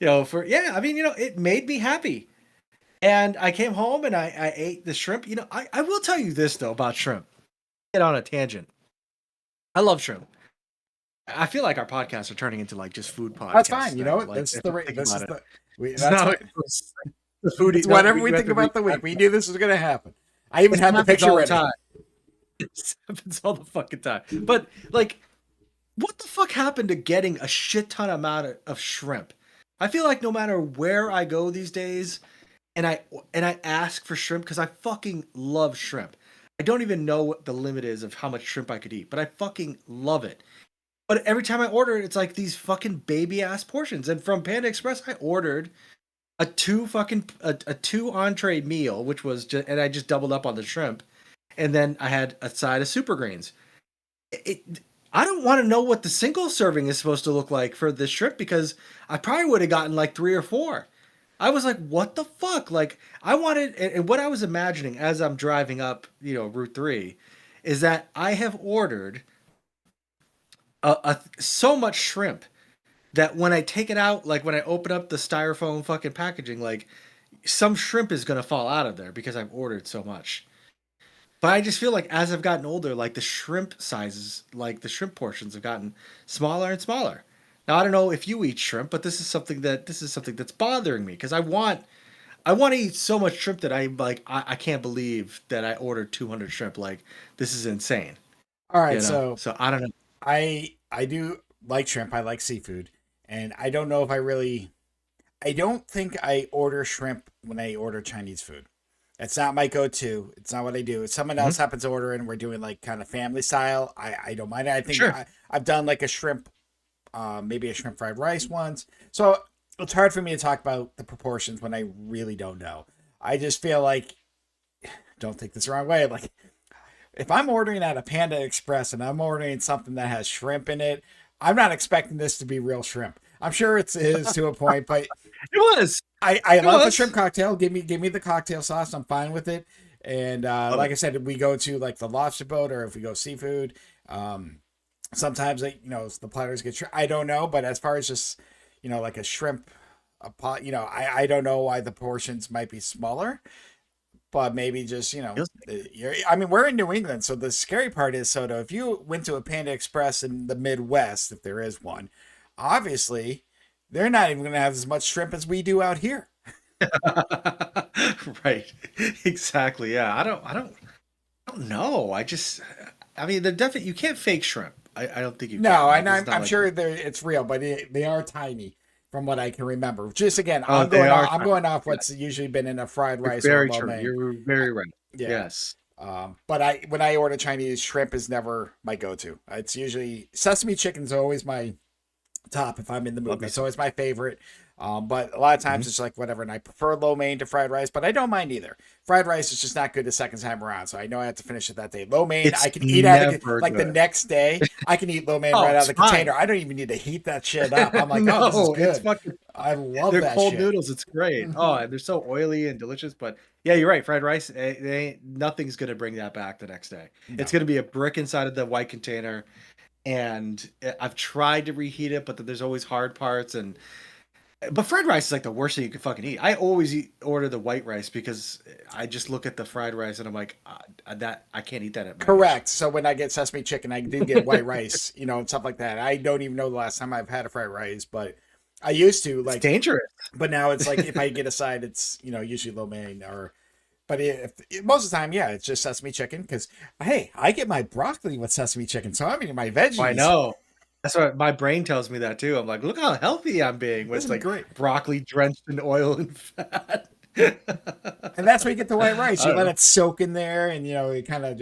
I mean, it made me happy. And I came home and I ate the shrimp. I will tell you this though about shrimp. Get on a tangent. I love shrimp. I feel like our podcasts are turning into like just food podcasts. That's fine. Now. Like This is if the you think this about is it. the It's that's not what the foodie. it's No, whatever we you have think to about the week. We knew this was gonna happen. I even This had the happens picture all the ready. time. This happens all the fucking time. But like, what the fuck happened to getting a shit ton amount of shrimp? I feel like no matter where I go these days, and I ask for shrimp because I fucking love shrimp. I don't even know what the limit is of how much shrimp I could eat, but I fucking love it. But every time I order it, it's like these fucking baby ass portions. And from Panda Express, I ordered a two entree meal, which was just, and I just doubled up on the shrimp, and then I had a side of super greens. I don't want to know what the single serving is supposed to look like for this shrimp because I probably would have gotten like three or four. I was like, what the fuck? Like, I wanted, and what I was imagining as I'm driving up, Route 3, is that I have ordered so much shrimp that when I take it out, like when I open up the styrofoam fucking packaging, like some shrimp is gonna fall out of there because I've ordered so much. But I just feel like as I've gotten older, like the shrimp sizes, like the shrimp portions have gotten smaller and smaller. Now I don't know if you eat shrimp, but this is something that's bothering me because I want to eat so much shrimp that I can't believe that I ordered 200 shrimp. Like this is insane, All right, so So I don't know. I do like shrimp. I like seafood, and I don't know if I really. I don't think I order shrimp when I order Chinese food. It's not my go-to. It's not what I do. If someone Mhm. else happens to order it and we're doing like kind of family style, I don't mind it. I think Sure. I've done like a shrimp, maybe a shrimp fried rice once. So it's hard for me to talk about the proportions when I really don't know. I just feel like, don't take this the wrong way, like if I'm ordering at a Panda Express and I'm ordering something that has shrimp in it, I'm not expecting this to be real shrimp. I'm sure it is to a point, but It was. I It love a was. shrimp cocktail. Give me the cocktail sauce. I'm fine with it. And Love like it. I said, we go to like the lobster boat, or if we go seafood, um, sometimes the platters get I don't know, but as far as just like a shrimp, a pot, I don't know why the portions might be smaller, but maybe just I mean, we're in New England, so the scary part is, Soto, if you went to a Panda Express in the Midwest, if there is one, obviously they're not even going to have as much shrimp as we do out here. Right. Exactly. Yeah. I don't know. I mean, they're definitely, you can't fake shrimp. I don't think you can. No, Like, and it's I'm, not I'm like, sure it's real, but they are tiny. from what I can remember. Just again, Oh, they are I'm Chinese. going off Yeah, what's usually been in a fried you're rice or a very lo true. mein. You're very right. Yeah. Yes. But when I order Chinese, shrimp is never my go-to. It's usually sesame chicken's always my top if I'm in the Love mood. me That's some. always my favorite. But a lot of times Mhm. it's like whatever, and I prefer lo mein to fried rice, but I don't mind either. Fried rice is just not good the second time around, so I know I have to finish it that day. Lo mein, It's I can eat out of it never like the good. next day. I can eat lo mein Oh, right out of it's the fine. container. I don't even need to heat that shit up. I'm like, oh, this is No, it's good. fucking. I love They're that cold shit. noodles. It's great. Oh, Hmm. and they're so oily and delicious. But yeah, you're right. Fried rice, nothing's gonna bring that back the next day. It's No. gonna be a brick inside of the white container, and I've tried to reheat it, but then there's always hard parts. And but fried rice is like the worst thing you can fucking eat. I always order the white rice because I just look at the fried rice and I'm like, that I can't eat that at my age. Correct. So when I get sesame chicken, I do get white rice, and stuff like that. I don't even know the last time I've had a fried rice, but I used to It's like. dangerous. But now it's like if I get a side, it's usually lo mein or. But most of the time, yeah, it's just sesame chicken because hey, I get my broccoli with sesame chicken, so I'm eating my I veggies. know. That's what my brain tells me that too. I'm like, look how healthy I'm being. When This it's is like great, broccoli drenched in oil and fat. and that's where you get the white rice. I You don't let know. it soak in there, and it kind of.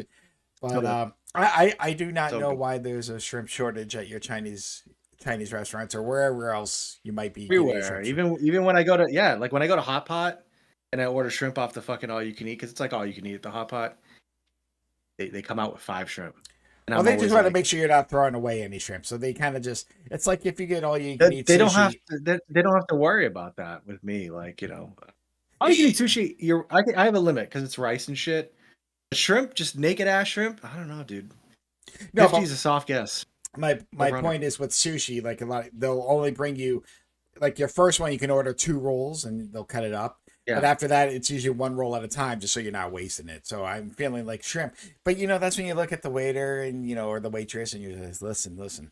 But Totally. I do not So know good. why there's a shrimp shortage at your Chinese restaurants or wherever else you might be getting Everywhere. shrimp. Even when I go to, yeah, like when I go to Hot Pot and I order shrimp off the fucking all you can eat, because it's like all you can eat at the Hot Pot, they come out with 5 shrimp. And Well, I'm they just always want to like, make sure you're not throwing away any shrimp. So they kind of it's like if you get all you can eat they don't have sushi. to they don't have to worry about that with me. Like, all you can eat sushi, I have a limit because it's rice and shit. Shrimp, just naked ass shrimp. I don't know, dude. No, 50 but is a soft guess. my Over under. point is with sushi, like they'll only bring you like your first one. You can order 2 rolls and they'll cut it up. But Yeah. after that, it's usually 1 roll at a time, just so you're not wasting it. So I'm feeling like shrimp. But that's when you look at the waiter and or the waitress, and you just listen.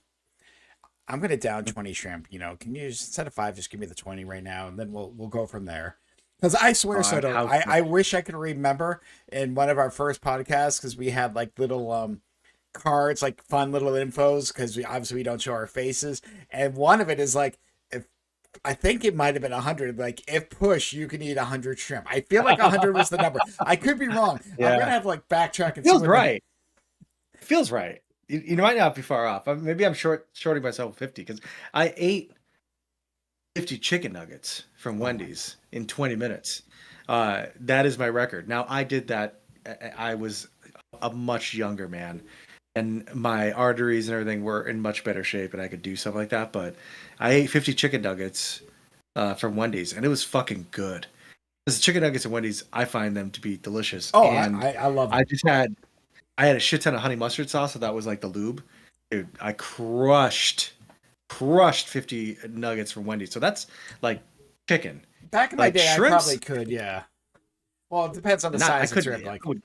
I'm gonna down 20 shrimp. Can you instead of 5, just give me the 20 right now, and then we'll go from there. Because I swear, Soto, How I wish I could remember in one of our first podcasts because we had like little cards, like fun little infos, because we don't show our faces, and one of it is like if I think it might have been 100. Like if push, you can eat 100 shrimp. I feel like 100 was the number. I could be wrong. I'm gonna Yeah. have to like backtrack and see Feels what the. right. It feels right. You might not be far off. Maybe I'm shorting myself 50 because I ate 50 chicken nuggets from Oh my. Wendy's in 20 minutes. That is my record. Now I did that. I was a much younger man, and my arteries and everything were in much better shape, and I could do stuff like that. But I ate 50 chicken nuggets from Wendy's, and it was fucking good. Because chicken nuggets at Wendy's, I find them to be delicious, Oh, and I love I them. just I had a shit ton of honey mustard sauce, so that was like the lube. Dude, I crushed 50 nuggets from Wendy's. So that's like chicken. Back in my Like day, I probably shrimps, could. Yeah. Well, it depends on the not I size of the couldn't. shrimp. Like,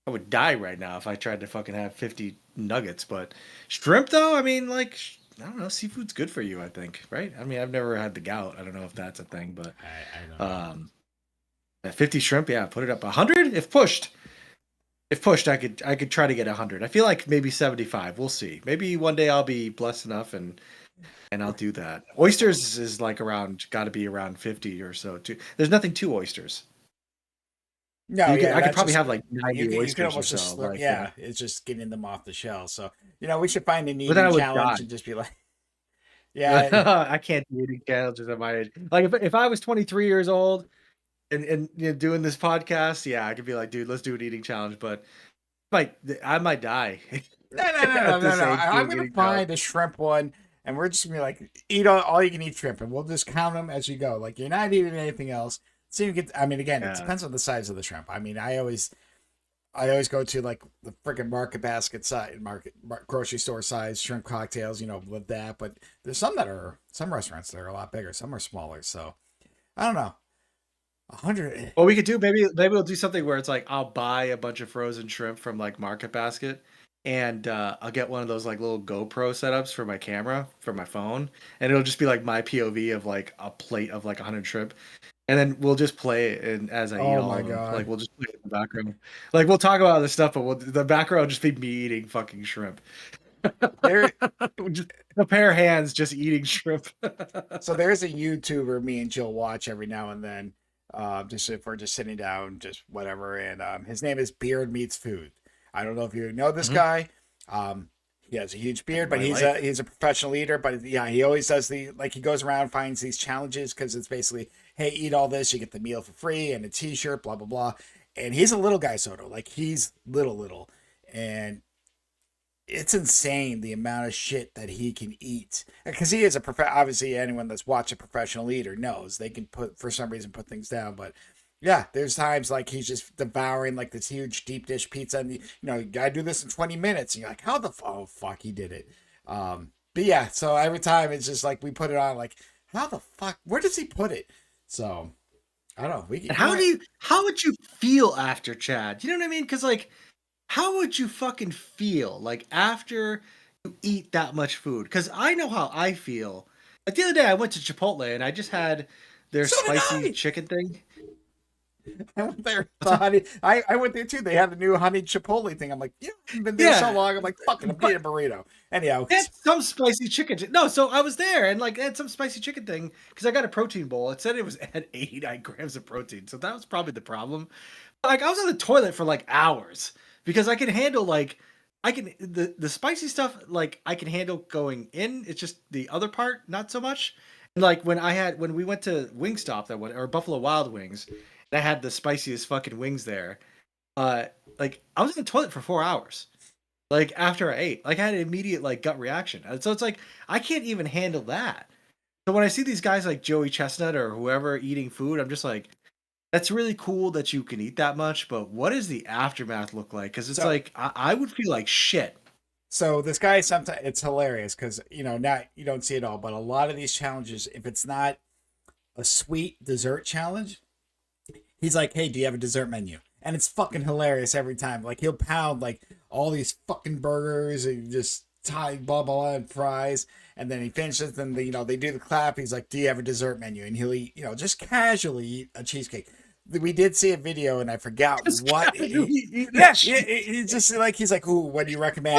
I would die right now if I tried to fucking have 50 nuggets. But shrimp, though, I mean, like, I don't know. Seafood's good for you, I think, right? I mean, I've never had the gout. I don't know if that's a thing, but I don't know. um, 50 shrimp, yeah, put it up. 100 if pushed. If pushed, I could try to get 100. I feel like maybe 75. We'll see. Maybe one day I'll be blessed enough and I'll do that. Oysters is like got to be around 50 or so too. There's nothing to oysters. No, yeah, I could that's probably just have like you 90 can you can oysters or almost so. just Like, yeah, it's just getting them off the shell. So we should find an but then eating I would die. challenge and just be like, yeah, I can't do eating challenges at my age. Like if I was 23 years old and doing this podcast, yeah, I could be like, dude, let's do an eating challenge. But I might die no, at no, this no. age I'm doing gonna eating challenge. find a shrimp one, and we're just gonna be like eat all you can eat shrimp, and we'll just count them as you go. Like you're not eating anything else. So you get. I mean, again, it Yeah. depends on the size of the shrimp. I mean, I always go to like the freaking market basket size, grocery store size shrimp cocktails. With that. But there's some restaurants that are a lot bigger. Some are smaller. So I don't know. 100. Well, we could do maybe we'll do something where it's like I'll buy a bunch of frozen shrimp from like Market Basket, and I'll get one of those like little GoPro setups for my camera for my phone, and it'll just be like my POV of like a plate of like 100 shrimp, and then we'll just play it and as I eat Oh all my of them. Like god. we'll just play it in the background. Like we'll talk about other stuff, but the background will just be me eating fucking shrimp. There. We'll just a pair of hands just eating shrimp. So there's a YouTuber me and Jill watch every now and then, just if we're just sitting down, just whatever. And his name is Beard Meets Food. I don't know if you know this guy. He has a huge beard, but he's a professional eater. But yeah, he always does he goes around, finds these challenges because it's basically, hey, eat all this, you get the meal for free and a T-shirt, blah blah blah. And he's a little guy, Soto. Like he's little, and it's insane the amount of shit that he can eat because he is obviously anyone that's watched a professional eater knows they can for some reason put things down. But yeah, there's times like he's just devouring like this huge deep dish pizza, and you gotta do this in 20 minutes, and you're like, how the oh fuck he did it. But yeah, so every time it's just like we put it on, like, how the fuck, where does he put it? So I don't know. How would you feel after, Chad? You know what I mean? Because like, how would you fucking feel like after you eat that much food? Because I know how I feel. Like the other day, I went to Chipotle and I just had their spicy chicken thing. I went there. I went there too. They had the new honey Chipotle thing. I'm like, you haven't been there so long. I'm like, fucking, I'm getting a burrito. Anyhow, they had some spicy chicken. No, so I was there and like they had some spicy chicken thing because I got a protein bowl. It said it was at 89 grams of protein, so that was probably the problem. Like I was on the toilet for like hours because I can handle the spicy stuff, like I can handle going in. It's just the other part not so much. And like when we went to Wingstop or Buffalo Wild Wings, and I had the spiciest fucking wings there. Like I was in the toilet for 4 hours. Like after I ate, like I had an immediate like gut reaction. And so it's like I can't even handle that. So when I see these guys like Joey Chestnut or whoever eating food, I'm just like, that's really cool that you can eat that much, but what does the aftermath look like? Because it's like I would feel like shit. So this guy, sometimes it's hilarious because not you don't see it all, but a lot of these challenges, if it's not a sweet dessert challenge, he's like, hey, do you have a dessert menu? And it's fucking hilarious every time. Like he'll pound like all these fucking burgers and just tie blah blah blah and fries, and then he finishes. And they do the clap. He's like, do you have a dessert menu? And he'll eat, just casually eat a cheesecake. We did see a video, and I forgot what. It's just like he's like, "Ooh, what do you recommend?"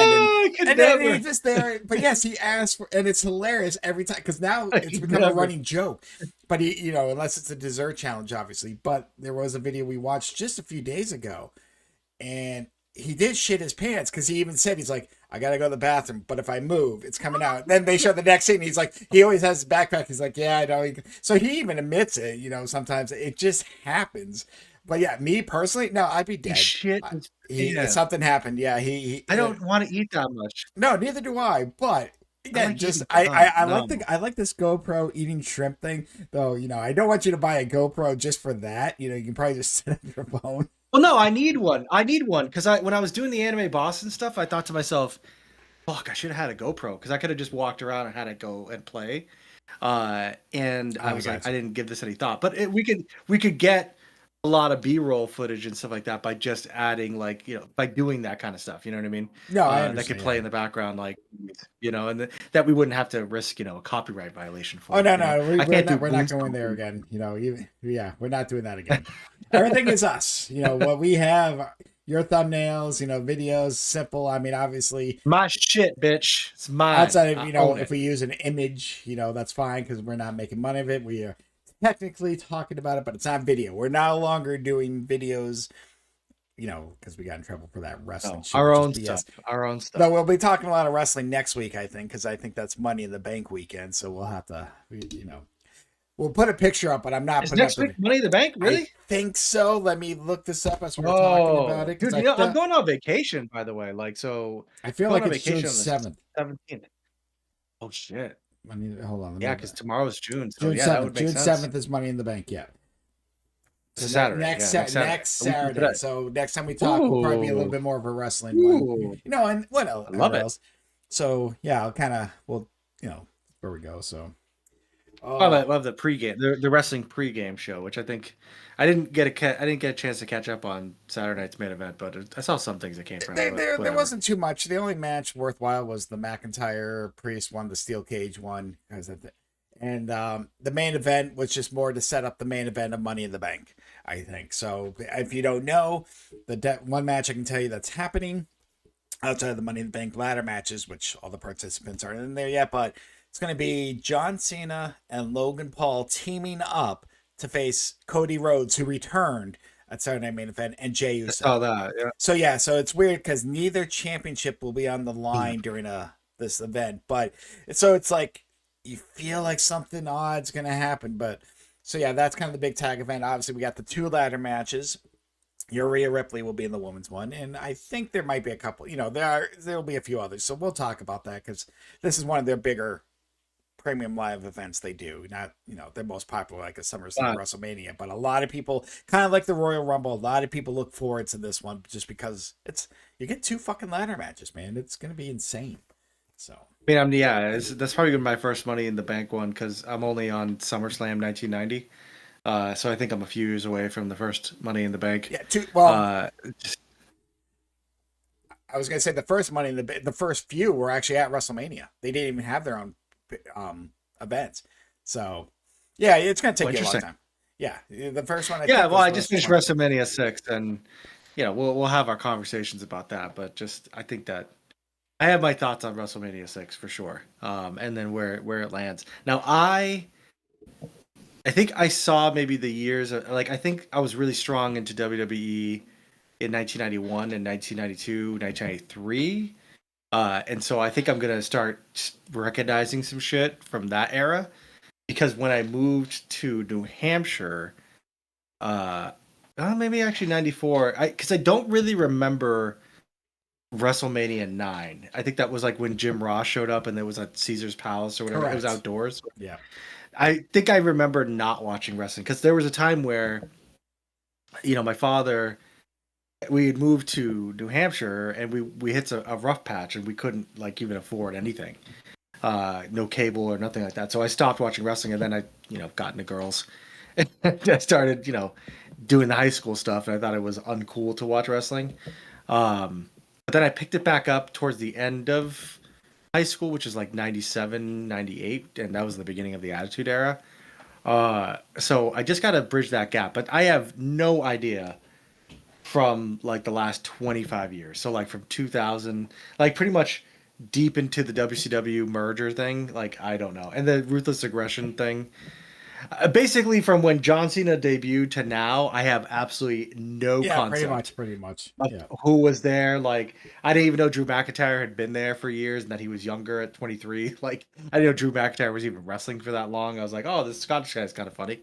And then he's just there. But yes, he asked for, and it's hilarious every time because now it's become a running joke. But he, unless it's a dessert challenge, obviously. But there was a video we watched just a few days ago, and he did shit his pants because he even said he's like, I gotta go to the bathroom, but if I move, it's coming out. Then they show the next scene. He's like, he always has his backpack. He's like, yeah, I know. So he even admits it. Sometimes it just happens. But yeah, me personally, no, I'd be dead. Something happened. Yeah, I don't want to eat that much. No, neither do I. But again, I like this GoPro eating shrimp thing. Though I don't want you to buy a GoPro just for that. You can probably just set up your phone. Well, no, I need one. Because when I was doing the Anime Boston stuff, I thought to myself, fuck, I should have had a GoPro because I could have just walked around and had it go and play. And I was like, I didn't give this any thought. But we could get a lot of B-roll footage and stuff like that by just adding by doing that kind of stuff. You know what I mean? No, I understand. That could play in the background, and that we wouldn't have to risk, a copyright violation for. Oh no, we're not going there again. We're not doing that again. Everything is us. What we have, your thumbnails, videos, simple. I mean, obviously, my shit, bitch. It's mine. Outside of if we use an image, that's fine because we're not making money of it. We are technically talking about it, but it's not video. We're no longer doing videos, because we got in trouble for that wrestling shit. Our own stuff. No, we'll be talking a lot of wrestling next week, I think, because I think that's Money in the Bank weekend. So we'll have to, we'll put a picture up, but I'm not putting next week Money in the Bank. Really? I think so. Let me look this up as we're talking about it. Dude, I'm going on vacation, by the way. I feel like it's June 7th. 17th. Oh shit. Hold on. Yeah, because tomorrow's June. So June 7th. June 7th is Money in the Bank. Yeah. So Saturday. Next Saturday. So next time we talk, we'll probably be a little bit more of a wrestling one. And what else? I love it. So yeah, we'll where we go. So. I love the pregame, the wrestling pregame show, which I think I didn't get a chance to catch up on Saturday night's main event, but I saw some things that came from it. There wasn't too much. The only match worthwhile was the McIntyre Priest one, the steel cage one, and the main event was just more to set up the main event of Money in the Bank, I think. So if you don't know, the one match I can tell you that's happening outside of the Money in the Bank ladder matches, which all the participants aren't in there yet, but it's going to be John Cena and Logan Paul teaming up to face Cody Rhodes, who returned at Saturday Night Main Event, and Jey I Uso. saw that. Yeah. So yeah, so it's weird because neither championship will be on the line during this event, but it's like you feel like something odd's going to happen, but so yeah, that's kind of the big tag event. Obviously, we got the 2 ladder matches. Rhea Ripley will be in the women's one, and I think there might be a couple. There'll be a few others, so we'll talk about that because this is one of their bigger premium live events they do. Not their most popular, like a SummerSlam, WrestleMania, but a lot of people kind of like the Royal Rumble. A lot of people look forward to this one just because you get 2 fucking ladder matches, man. It's gonna be insane. So I mean, that's probably gonna be my first Money in the Bank one because I'm only on SummerSlam 1990. So I think I'm a few years away from the first Money in the Bank. yeah, I was gonna say the first Money in the first few were actually at WrestleMania. They didn't even have their own events. So yeah, it's gonna take you a long time. Yeah, the first one. I just finished WrestleMania 6, and we'll have our conversations about that. But I think that I have my thoughts on WrestleMania 6 for sure, and then where it lands. Now I think I saw maybe the years like I think I was really strong into WWE in 1991 and 1992, 1993. And so I think I'm going to start recognizing some shit from that era because when I moved to New Hampshire, maybe actually 94, because I don't really remember WrestleMania 9. I think that was like when Jim Ross showed up and there was at Caesar's Palace or whatever. Correct. It was outdoors. Yeah. I think I remember not watching wrestling because there was a time where, my father, we had moved to New Hampshire and we hit a rough patch and we couldn't even afford anything, no cable or nothing like that. So I stopped watching wrestling and then I, got into girls. I started, doing the high school stuff and I thought it was uncool to watch wrestling. But then I picked it back up towards the end of high school, which is like 97, 98, and that was the beginning of the Attitude Era. So I just got to bridge that gap, but I have no idea from like the last 25 years. So like from 2000, like pretty much deep into the WCW merger thing, like I don't know. And the Ruthless Aggression thing. Basically, from when John Cena debuted to now, I have absolutely no concept. Pretty much. Yeah. Who was there? Like, I didn't even know Drew McIntyre had been there for years and that he was younger at 23. Like, I didn't know Drew McIntyre was even wrestling for that long. I was like, oh, this Scottish guy is kind of funny.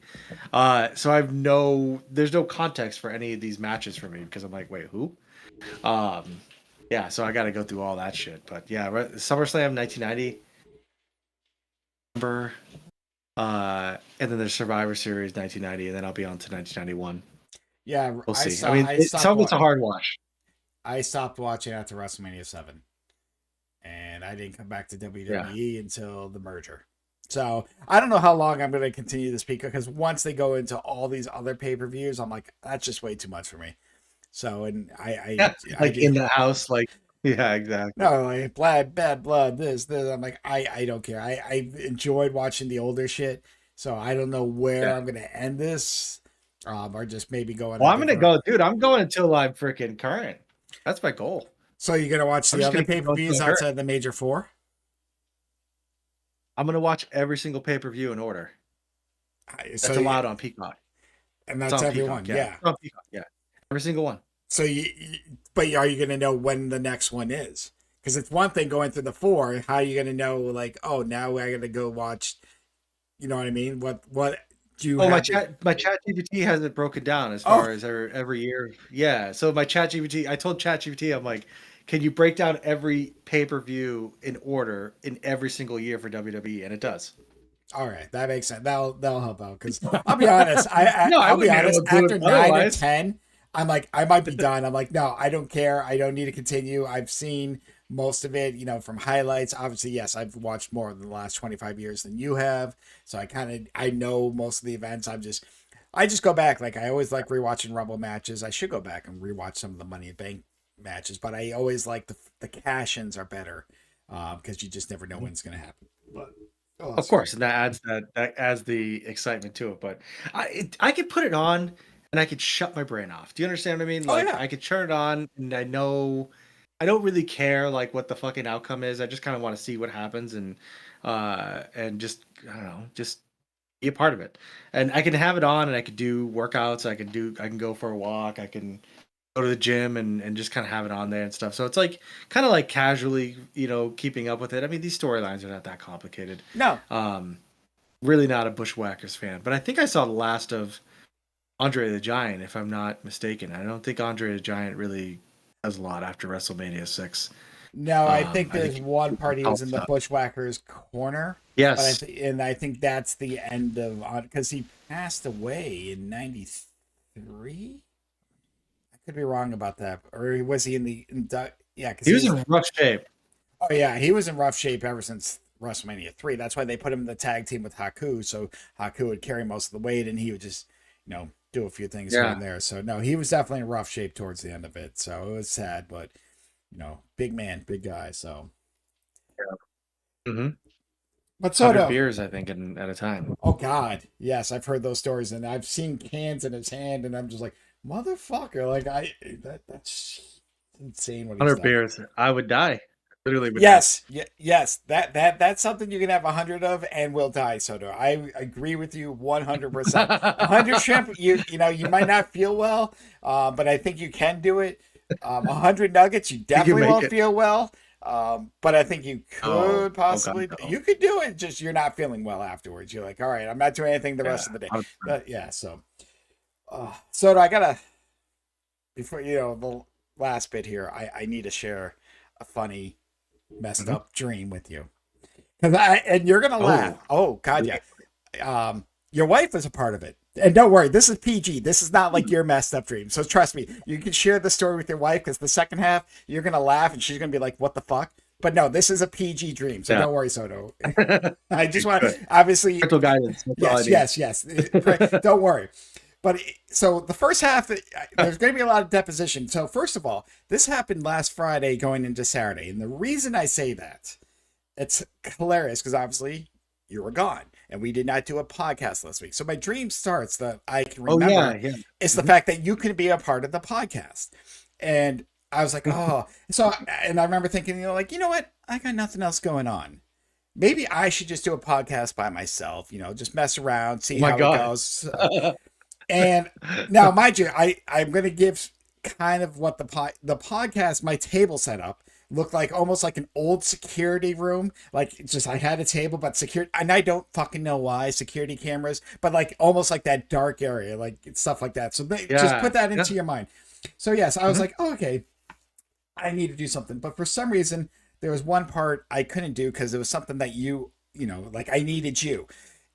So there's no context for any of these matches for me because I'm like, wait, who? Yeah, so I got to go through all that shit. But yeah, SummerSlam 1990. And then there's Survivor Series 1990, and then I'll be on to 1991. Yeah, we'll see. Some of it's a hard watch. I stopped watching after WrestleMania 7, and I didn't come back to WWE until the merger. So I don't know how long I'm going to continue this because once they go into all these other pay-per-views, I'm like, that's just way too much for me. So, and I in the house, like. Yeah, exactly. No, like bad blood, this. I'm like, I don't care. I enjoyed watching the older shit, so I don't know where I'm gonna end this, or just maybe go. Well, I'm gonna go, dude. I'm going until I'm freaking current. That's my goal. So you're gonna watch the other pay-per-views outside the major 4? I'm gonna watch every single pay-per-view in order. That's allowed on Peacock, and that's everyone. Yeah, on Peacock, yeah, every single one. So but are you going to know when the next one is? Because it's one thing going through the 4. How are you going to know, like, oh, now I got to go watch, you know what I mean? What do you my ChatGPT has it broken down as far as every year. Yeah. So my ChatGPT, I told ChatGPT, I'm like, can you break down every pay-per-view in order in every single year for WWE? And it does. All right. That makes sense. That'll help out. Because I'll be honest. I'll be honest. After 9 or 10, I'm like, I might be done. I'm like, no, I don't care. I don't need to continue. I've seen most of it, from highlights. Obviously, yes, I've watched more in the last 25 years than you have. So I know most of the events. I just go back. Like, I always like rewatching Rumble matches. I should go back and rewatch some of the Money in the Bank matches, but I always like the cash-ins are better because you just never know when it's going to happen. But of course, and that adds the excitement to it. But I could put it on and I could shut my brain off. Do you understand what I mean? Like, I could turn it on and I know I don't really care like what the fucking outcome is. I just kind of want to see what happens and just I don't know, just be a part of it. And I can have it on and I can do workouts, I can go for a walk, I can go to the gym and just kind of have it on there and stuff. So it's like kind of like casually, keeping up with it. I mean, these storylines are not that complicated. No. Really not a Bushwhackers fan, but I think I saw the last of Andre the Giant, if I'm not mistaken. I don't think Andre the Giant really does a lot after WrestleMania 6. No, I think I there's think one part he was in the stuff. Bushwhackers corner, but Yes. and I think that's the end of because he passed away in '93. I could be wrong about that, or was he in the yeah? Because He was in rough shape. oh yeah, he was in rough shape ever since WrestleMania 3. That's why they put him in the tag team with Haku, so Haku would carry most of the weight, and he would just do a few things here Yeah. and there. So no, he was definitely in rough shape towards the end of it. So it was sad, but big man, big guy. So, Mm-hmm. but 100 Soto, beers, I think, at a time. oh God, yes, I've heard those stories, and I've seen cans in his hand, and I'm just like, motherfucker, like that's insane what he's 100 done. beers, I would die. Literally would Yes, yes, that's something you can have 100 of and will die, Soto. I agree with you 100%. 100 shrimp, you might not feel well, but I think you can do it. 100 nuggets, you definitely make won't it. feel well, but I think you Oh, could possibly. God, no. You could do it. Just you're not feeling well afterwards. You're like, all right, I'm not doing anything the rest of the day. 100%. But yeah, so Soto, I gotta before the last bit here. I need to share a funny messed Mhm. up dream with you. And you're gonna laugh. Oh God, yeah. Your wife was a part of it. And don't worry, this is PG. This is not like your messed up dream. So trust me, you can share the story with your wife because the second half you're gonna laugh and she's gonna be like, "What the fuck?" But no, this is a PG dream, so Yeah. don't worry, Soto. I just want to obviously Parental guidance. That's all I yes, need. yes, yes. Don't worry. But so the first half, there's going to be a lot of deposition. So first of all, this happened last Friday going into Saturday, and the reason I say that, it's hilarious because obviously you were gone and we did not do a podcast last week. So my dream starts that I can Oh remember yeah. is the fact that you can be a part of the podcast, and I was like, oh, so and I remember thinking, like, you know what, I got nothing else going on. Maybe I should just do a podcast by myself, just mess around, see Oh my how God. it goes. And now, mind you, I'm going to give kind of what the podcast, my table setup looked like, almost like an old security room. Like just I had a table, but security, and I don't fucking know why security cameras, but like almost like that dark area, like stuff like that. So just put that into your mind. So yes, I was like, oh, okay, I need to do something, but for some reason there was one part I couldn't do because it was something that like I needed you.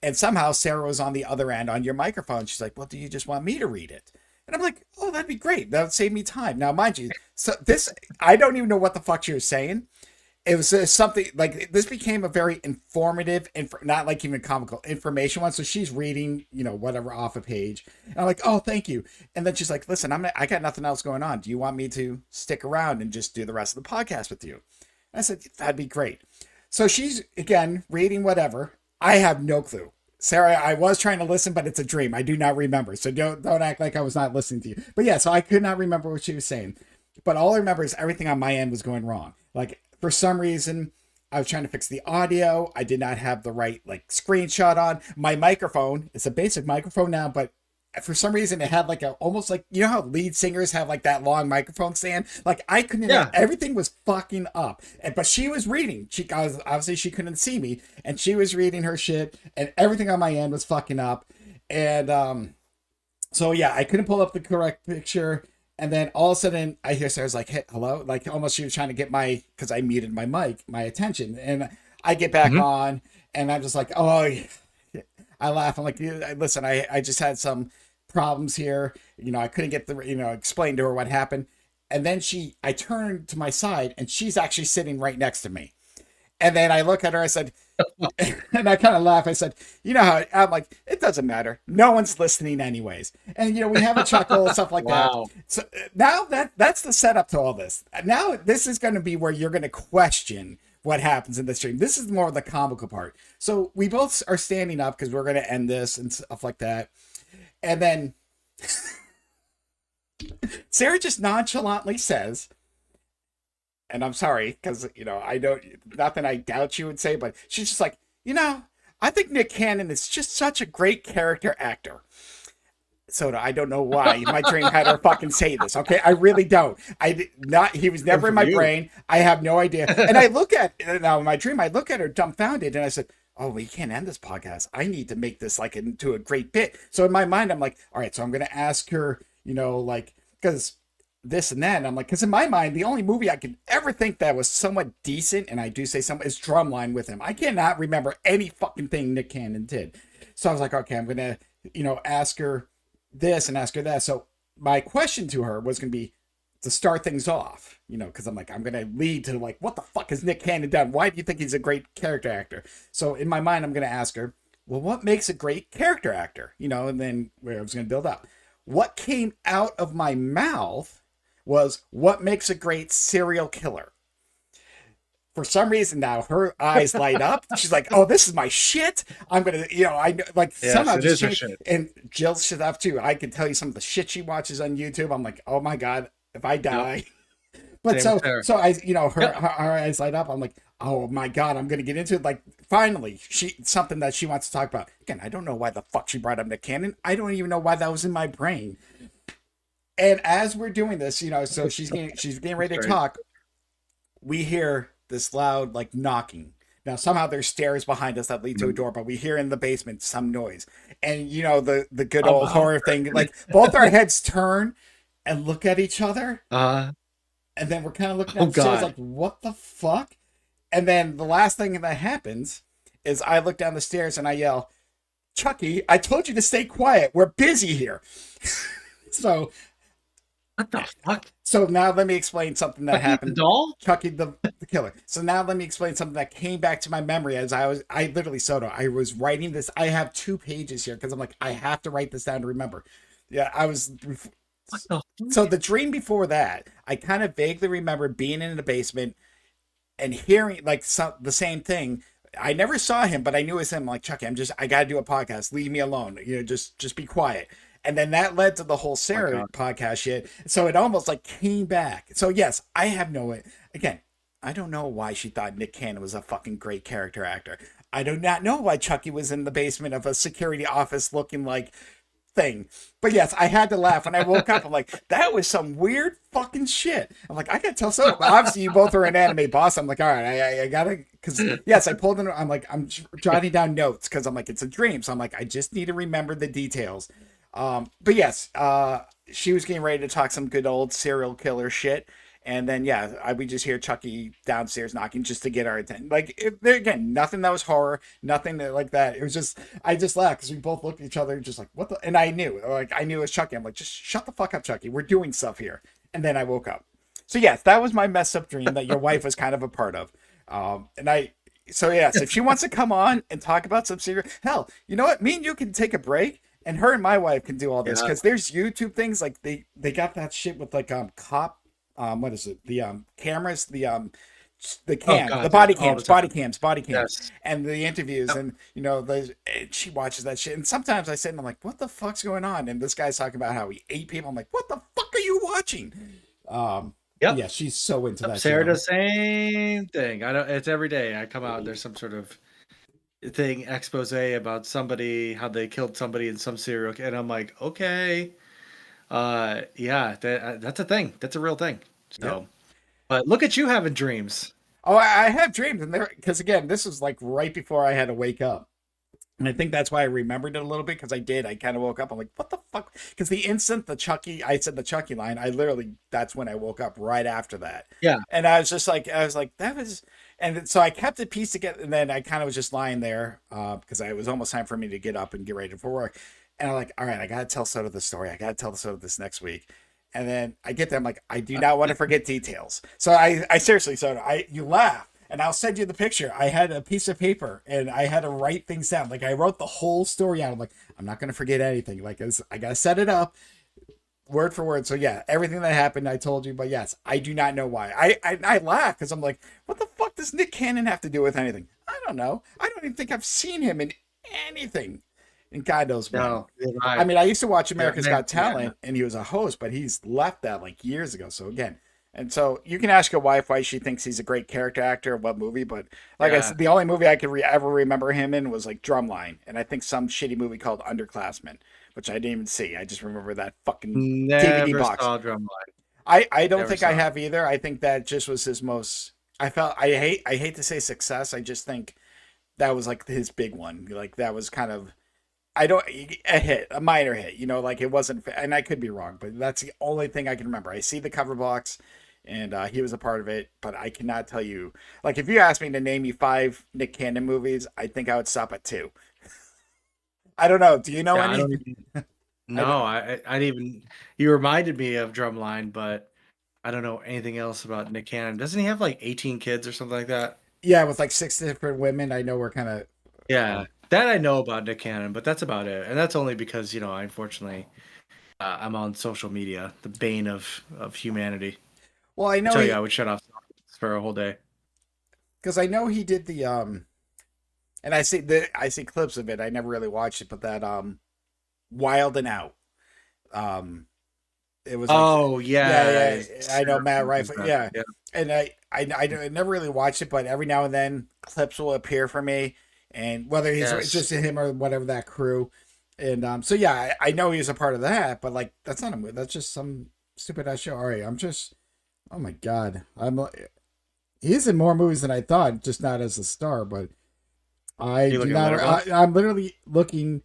And somehow Sarah was on the other end on your microphone. She's like, well, do you just want me to read it? And I'm like, oh, that'd be great. That would save me time. Now, mind you, so this, I don't even know what the fuck she was saying. It was something like this became a very informative, not like even comical information one. So she's reading, whatever off a page. And I'm like, oh, thank you. And then she's like, listen, I got nothing else going on. Do you want me to stick around and just do the rest of the podcast with you? And I said, that'd be great. So she's, again, reading whatever. I have no clue. Sarah, I was trying to listen, but it's a dream. I do not remember. So don't act like I was not listening to you. But yeah, so I could not remember what she was saying. But all I remember is everything on my end was going wrong. Like for some reason, I was trying to fix the audio. I did not have the right screenshot on. My microphone, it's a basic microphone now, but for some reason it had almost like how lead singers have that long microphone stand. Like I couldn't. Yeah. Everything was fucking up. But she was reading. Obviously she couldn't see me, and she was reading her shit, and everything on my end was fucking up. And so yeah, I couldn't pull up the correct picture. And then all of a sudden I hear Sarah's like, hey, hello, like almost she was trying to get because I muted my mic, my attention, and I get back on, and I'm just like, oh. I laugh. I'm like, listen, I just had some problems here. I couldn't get explain to her what happened. And then I turned to my side and she's actually sitting right next to me. And then I look at her, I said, and I kind of laugh. I said, how I'm like, it doesn't matter. No one's listening anyways. And, we have a chuckle and stuff like Wow. that. So now that's the setup to all this. Now this is going to be where you're going to question what happens in the stream. This is more of the comical part. So we both are standing up because we're going to end this and stuff like that. And then Sarah just nonchalantly says, and I'm sorry because I don't, nothing I doubt you would say, but she's just like, I think Nick Cannon is just such a great character actor. Soda, I don't know why my dream had her fucking say this. Okay, I really don't. He was never in my brain. I have no idea. And I look at now in my dream, I look at her dumbfounded, and I said, "Oh, we can't end this podcast. I need to make this like into a great bit." So in my mind, I'm like, "All right, so I'm gonna ask her, like because this and that." And I'm like, because in my mind, the only movie I could ever think that was somewhat decent, and I do say somewhat, is Drumline with him. I cannot remember any fucking thing Nick Cannon did. So I was like, okay, I'm gonna, ask her this and ask her that. So my question to her was going to be to start things off, because I'm like, I'm going to lead to like, what the fuck has Nick Cannon done? Why do you think he's a great character actor? So in my mind, I'm going to ask her, well, what makes a great character actor? And then where I was going to build up. What came out of my mouth was what makes a great serial killer. For some reason now her eyes light up. She's like, "Oh, this is my shit. I'm gonna, I like Yes, somehow it just is her change." shit. And Jill's shit up too. I can tell you some of the shit she watches on YouTube. I'm like, "Oh my god, if I die." But Same with her. so I, her, Yep. her eyes light up. I'm like, "Oh my god, I'm gonna get into it." Like finally, something that she wants to talk about. Again, I don't know why the fuck she brought up Nick Cannon. I don't even know why that was in my brain. And as we're doing this, so she's getting ready to Great. talk. We hear this loud like knocking. Now somehow there's stairs behind us that lead to a door, but we hear in the basement some noise. And the good old horror thing, like both our heads turn and look at each other, and then we're kind of looking at the stairs like, what the fuck? And then the last thing that happens is I look down the stairs and I yell, "Chucky, I told you to stay quiet. We're busy here." So What the fuck? So now let me explain something that Chucky happened. the doll? Chucky the killer. So now let me explain something that came back to my memory as I literally, Soto, I was writing this. I have 2 pages here because I'm like, I have to write this down to remember. Yeah, I was. What the fuck? So the dream before that, I kind of vaguely remember being in the basement and hearing like the same thing. I never saw him, but I knew it was him. I'm like, Chucky, I got to do a podcast. Leave me alone. Just be quiet. And then that led to the whole Sarah podcast shit. So it almost like came back. So yes, I have again, I don't know why she thought Nick Cannon was a fucking great character actor. I do not know why Chucky was in the basement of a security office looking like thing. But yes, I had to laugh when I woke up. I'm like, that was some weird fucking shit. I'm like, I gotta tell someone. Obviously, you both are an anime boss. I'm like, all right, I gotta, because yes, I pulled in. I'm like, I'm jotting down notes because I'm like, it's a dream. So I'm like, I just need to remember the details. But yes, she was getting ready to talk some good old serial killer shit. And then, yeah, we just hear Chucky downstairs knocking just to get our attention. Like, again, nothing that was horror, nothing like that. It was just, I just laughed because we both looked at each other just like, what the? And I knew it was Chucky. I'm like, just shut the fuck up, Chucky. We're doing stuff here. And then I woke up. So, yes, that was my messed up dream that your wife was kind of a part of. So, yes, if she wants to come on and talk about some serial, hell, you know what? Me and you can take a break. And her and my wife can do all this because there's YouTube things like they got that shit with like cop what is it, the cameras, the body cams, yes. And the interviews. Yep. And she watches that shit, and sometimes I sit and I'm like, what the fuck's going on? And this guy's talking about how he ate people. I'm like, what the fuck are you watching? Yeah, she's so into that. Sarah does the same thing. It's every day I come out and there's some sort of thing expose about somebody, how they killed somebody in some serial, and I'm like, okay, yeah, that's a thing. That's a real thing. So, yeah. But look at you having dreams. Oh, I have dreams, and because again, this was like right before I had to wake up, and I think that's why I remembered it a little bit because I kind of woke up. I'm like, what the fuck? Because the instant I said the Chucky line, that's when I woke up right after that. Yeah, and I was like, that was. And so I kept it pieced together, and then I kind of was just lying there because it was almost time for me to get up and get ready for work. And I'm like, all right, I got to tell Soto the story. I got to tell Soto this next week. And then I get there, I'm like, I do not want to forget details. So I seriously, Soto, you laugh, and I'll send you the picture. I had a piece of paper, and I had to write things down. Like I wrote the whole story out. I'm like, I'm not going to forget anything. Like I got to set it up. Word for word. So yeah, everything that happened, I told you. But yes, I do not know why. I laugh because I'm like, what the fuck does Nick Cannon have to do with anything? I don't know. I don't even think I've seen him in anything. And God knows when. No, I used to watch America's Got Talent, and he was a host, but he's left that like years ago. So again, And so you can ask your wife why she thinks he's a great character actor, what movie, but like I Yeah. said, the only movie I could ever remember him in was like Drumline, and I think some shitty movie called Underclassmen, which I didn't even see. I just remember that fucking DVD Never box. saw Drumline. I don't Never think I saw it. have either. I think that just was his most. I hate to say success. I just think that was like his big one. Like that was kind of I don't a hit, a minor hit. You know, like it wasn't. And I could be wrong, but that's the only thing I can remember. I see the cover box, and he was a part of it, but I cannot tell you. Like if you asked me to name you five Nick Cannon movies, I think I would stop at two. I don't know. Do you know Yeah, I any? don't even. I No, I didn't even. You reminded me of Drumline, but I don't know anything else about Nick Cannon. Doesn't he have like 18 kids or something like that? yeah, with like six different women. I know we're kind of. Yeah, that I know about Nick Cannon, but that's about it. And that's only because I unfortunately I'm on social media, the bane of humanity. Well, I I know tell you, he I would shut off for a whole day. because I know he did the and I see clips of it. I never really watched it, but that Wild and Out. Um, it was like Oh yeah, yeah, yeah. I know Matt is Rife. that? Yeah, Yeah. and I never really watched it, but every now and then clips will appear for me, and whether it's Yes. just him or whatever that crew, and so yeah, I know he was a part of that, but like that's not a movie. That's just some stupid ass show. All right, I'm just oh my god, he's in more movies than I thought, just not as a star, but. I You do look at not. Letterboxd? I'm literally looking.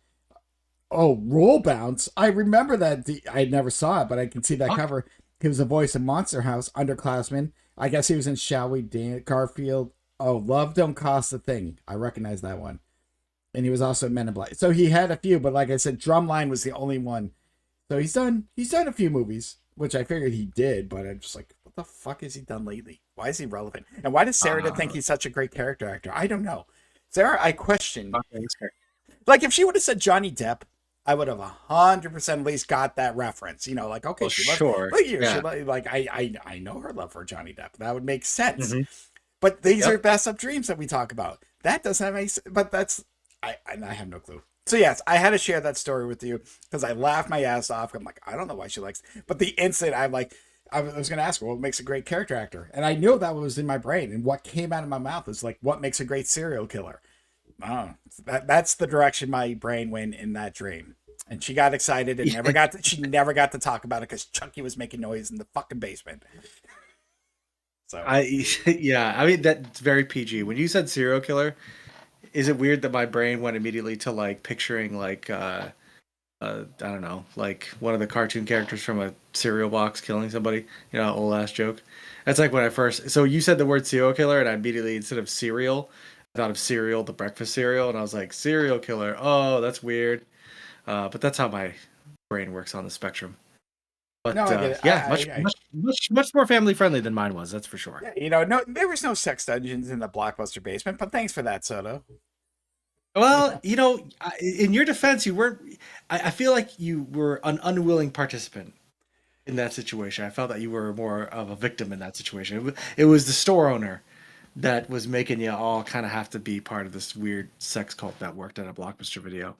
Oh, Roll Bounce. I remember that. I never saw it, but I can see that Fuck. cover. He was a voice in Monster House, Underclassmen. I guess he was in Shall We Dance, Garfield. Oh, Love Don't Cost a Thing. I recognize that one. And he was also in Men in Black. So he had a few, but like I said, Drumline was the only one. So he's done a few movies, which I figured he did, but I'm just like, what the fuck has he done lately? Why is he relevant? And why does Sarah think Uh, he's such a great character actor? I don't know. Sarah, I question okay, that's fair. like if she would have said Johnny Depp, I would have 100% at least got that reference. You know, like okay, Well, she loves sure. look here, Yeah. like I know her love for Johnny Depp. That would make sense. Hmm. But these are Yep. best of dreams that we talk about. That doesn't have any. But that's I have no clue. So yes, I had to share that story with you because I laughed my ass off. I'm like, I don't know why she likes, but the instant I'm like, I was going to ask her what makes a great character actor, and I knew that was in my brain, and what came out of my mouth was like, what makes a great serial killer. Oh, that's the direction my brain went in that dream. And she got excited and she never got to talk about it because Chucky was making noise in the fucking basement. So I yeah, I mean that's very PG. When you said serial killer, is it weird that my brain went immediately to like picturing like I don't know, like one of the cartoon characters from a cereal box killing somebody? Old ass joke. That's like when I first. So you said the word serial killer, and I immediately instead of cereal, I thought of cereal, the breakfast cereal, and I was like serial killer. Oh, that's weird. But that's how my brain works on the spectrum. no, But I get it. yeah, much more family friendly than mine was. That's for sure. No, there was no sex dungeons in the Blockbuster basement, but thanks for that, Soto. Well, in your defense, you weren't. I feel like you were an unwilling participant in that situation. I felt that you were more of a victim in that situation. It was the store owner that was making you all kind of have to be part of this weird sex cult that worked at a Blockbuster Video.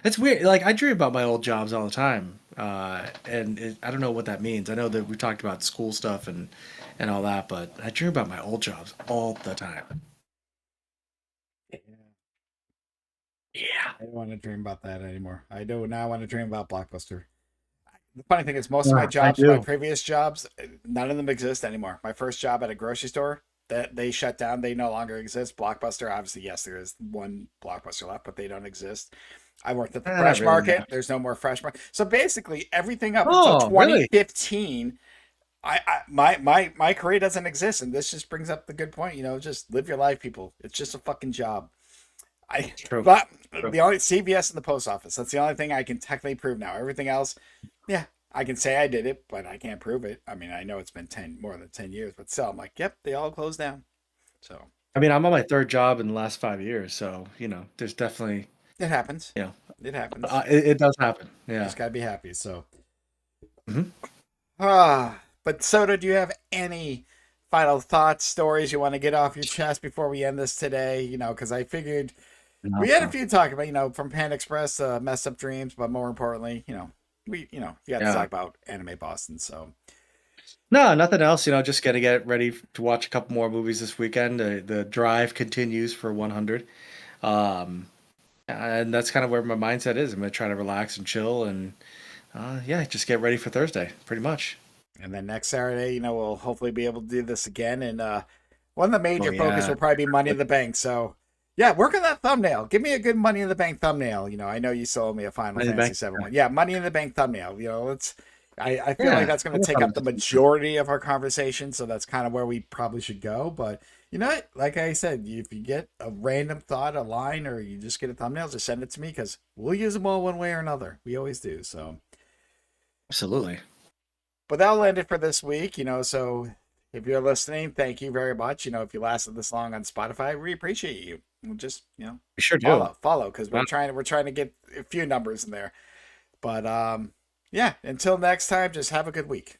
It's weird. Like I dream about my old jobs all the time, and I don't know what that means. I know that we talked about school stuff and all that, but I dream about my old jobs all the time. Yeah. I don't want to dream about that anymore. I do not want to dream about Blockbuster. The funny thing is, most of my I jobs, my do. previous jobs, none of them exist anymore. My first job at a grocery store, that they shut down. They no longer exist. Blockbuster, obviously, yes, there is one Blockbuster left, but they don't exist. I worked at the Not Fresh really. Market. No. There's no more Fresh Market. So basically, everything up until Oh, really? 2015, my career doesn't exist, and this just brings up the good point. Just live your life, people. It's just a fucking job. I True. but True. the only CVS and the post office. That's the only thing I can technically prove now. Everything else, yeah, I can say I did it, but I can't prove it. I mean, I know it's been more than 10 years, but still, I'm like, yep, they all closed down. So I mean, I'm on my third job in the last 5 years, so there's definitely, it happens. you know, It happens. it does happen. You Yeah. just gotta be happy. So Hmm. but Soda, do you have any final thoughts, stories you want to get off your chest before we end this today? Because I figured we had a few talk about, from Pan Express to Messed Up Dreams, but more importantly, you got to Yeah. talk about Anime Boston. So No, nothing else. Just gonna get ready to watch a couple more movies this weekend. The drive continues for 100. Um, and that's kind of where my mindset is. I'm gonna try to relax and chill, and yeah, just get ready for Thursday, pretty much. And then next Saturday, we'll hopefully be able to do this again. And one of the Oh major focus yeah, will probably be Money in the Bank. So yeah, work on that thumbnail. Give me a good Money in the Bank thumbnail. I know you sold me a Final Money in the Fantasy Bank. Seven one. Yeah, Money in the Bank thumbnail. Let's. I feel like Yeah, that's going to no take up problem. the majority of our conversation, so that's kind of where we probably should go. But you know what? Like I said, if you get a random thought, a line, or you just get a thumbnail, just send it to me because we'll use them all one way or another. We always do. So. Absolutely. But that'll end it for this week. So if you're listening, thank you very much. If you lasted this long on Spotify, we appreciate you. We'll just, We sure do. follow because we're Wow. trying to get a few numbers in there. But yeah, until next time, just have a good week.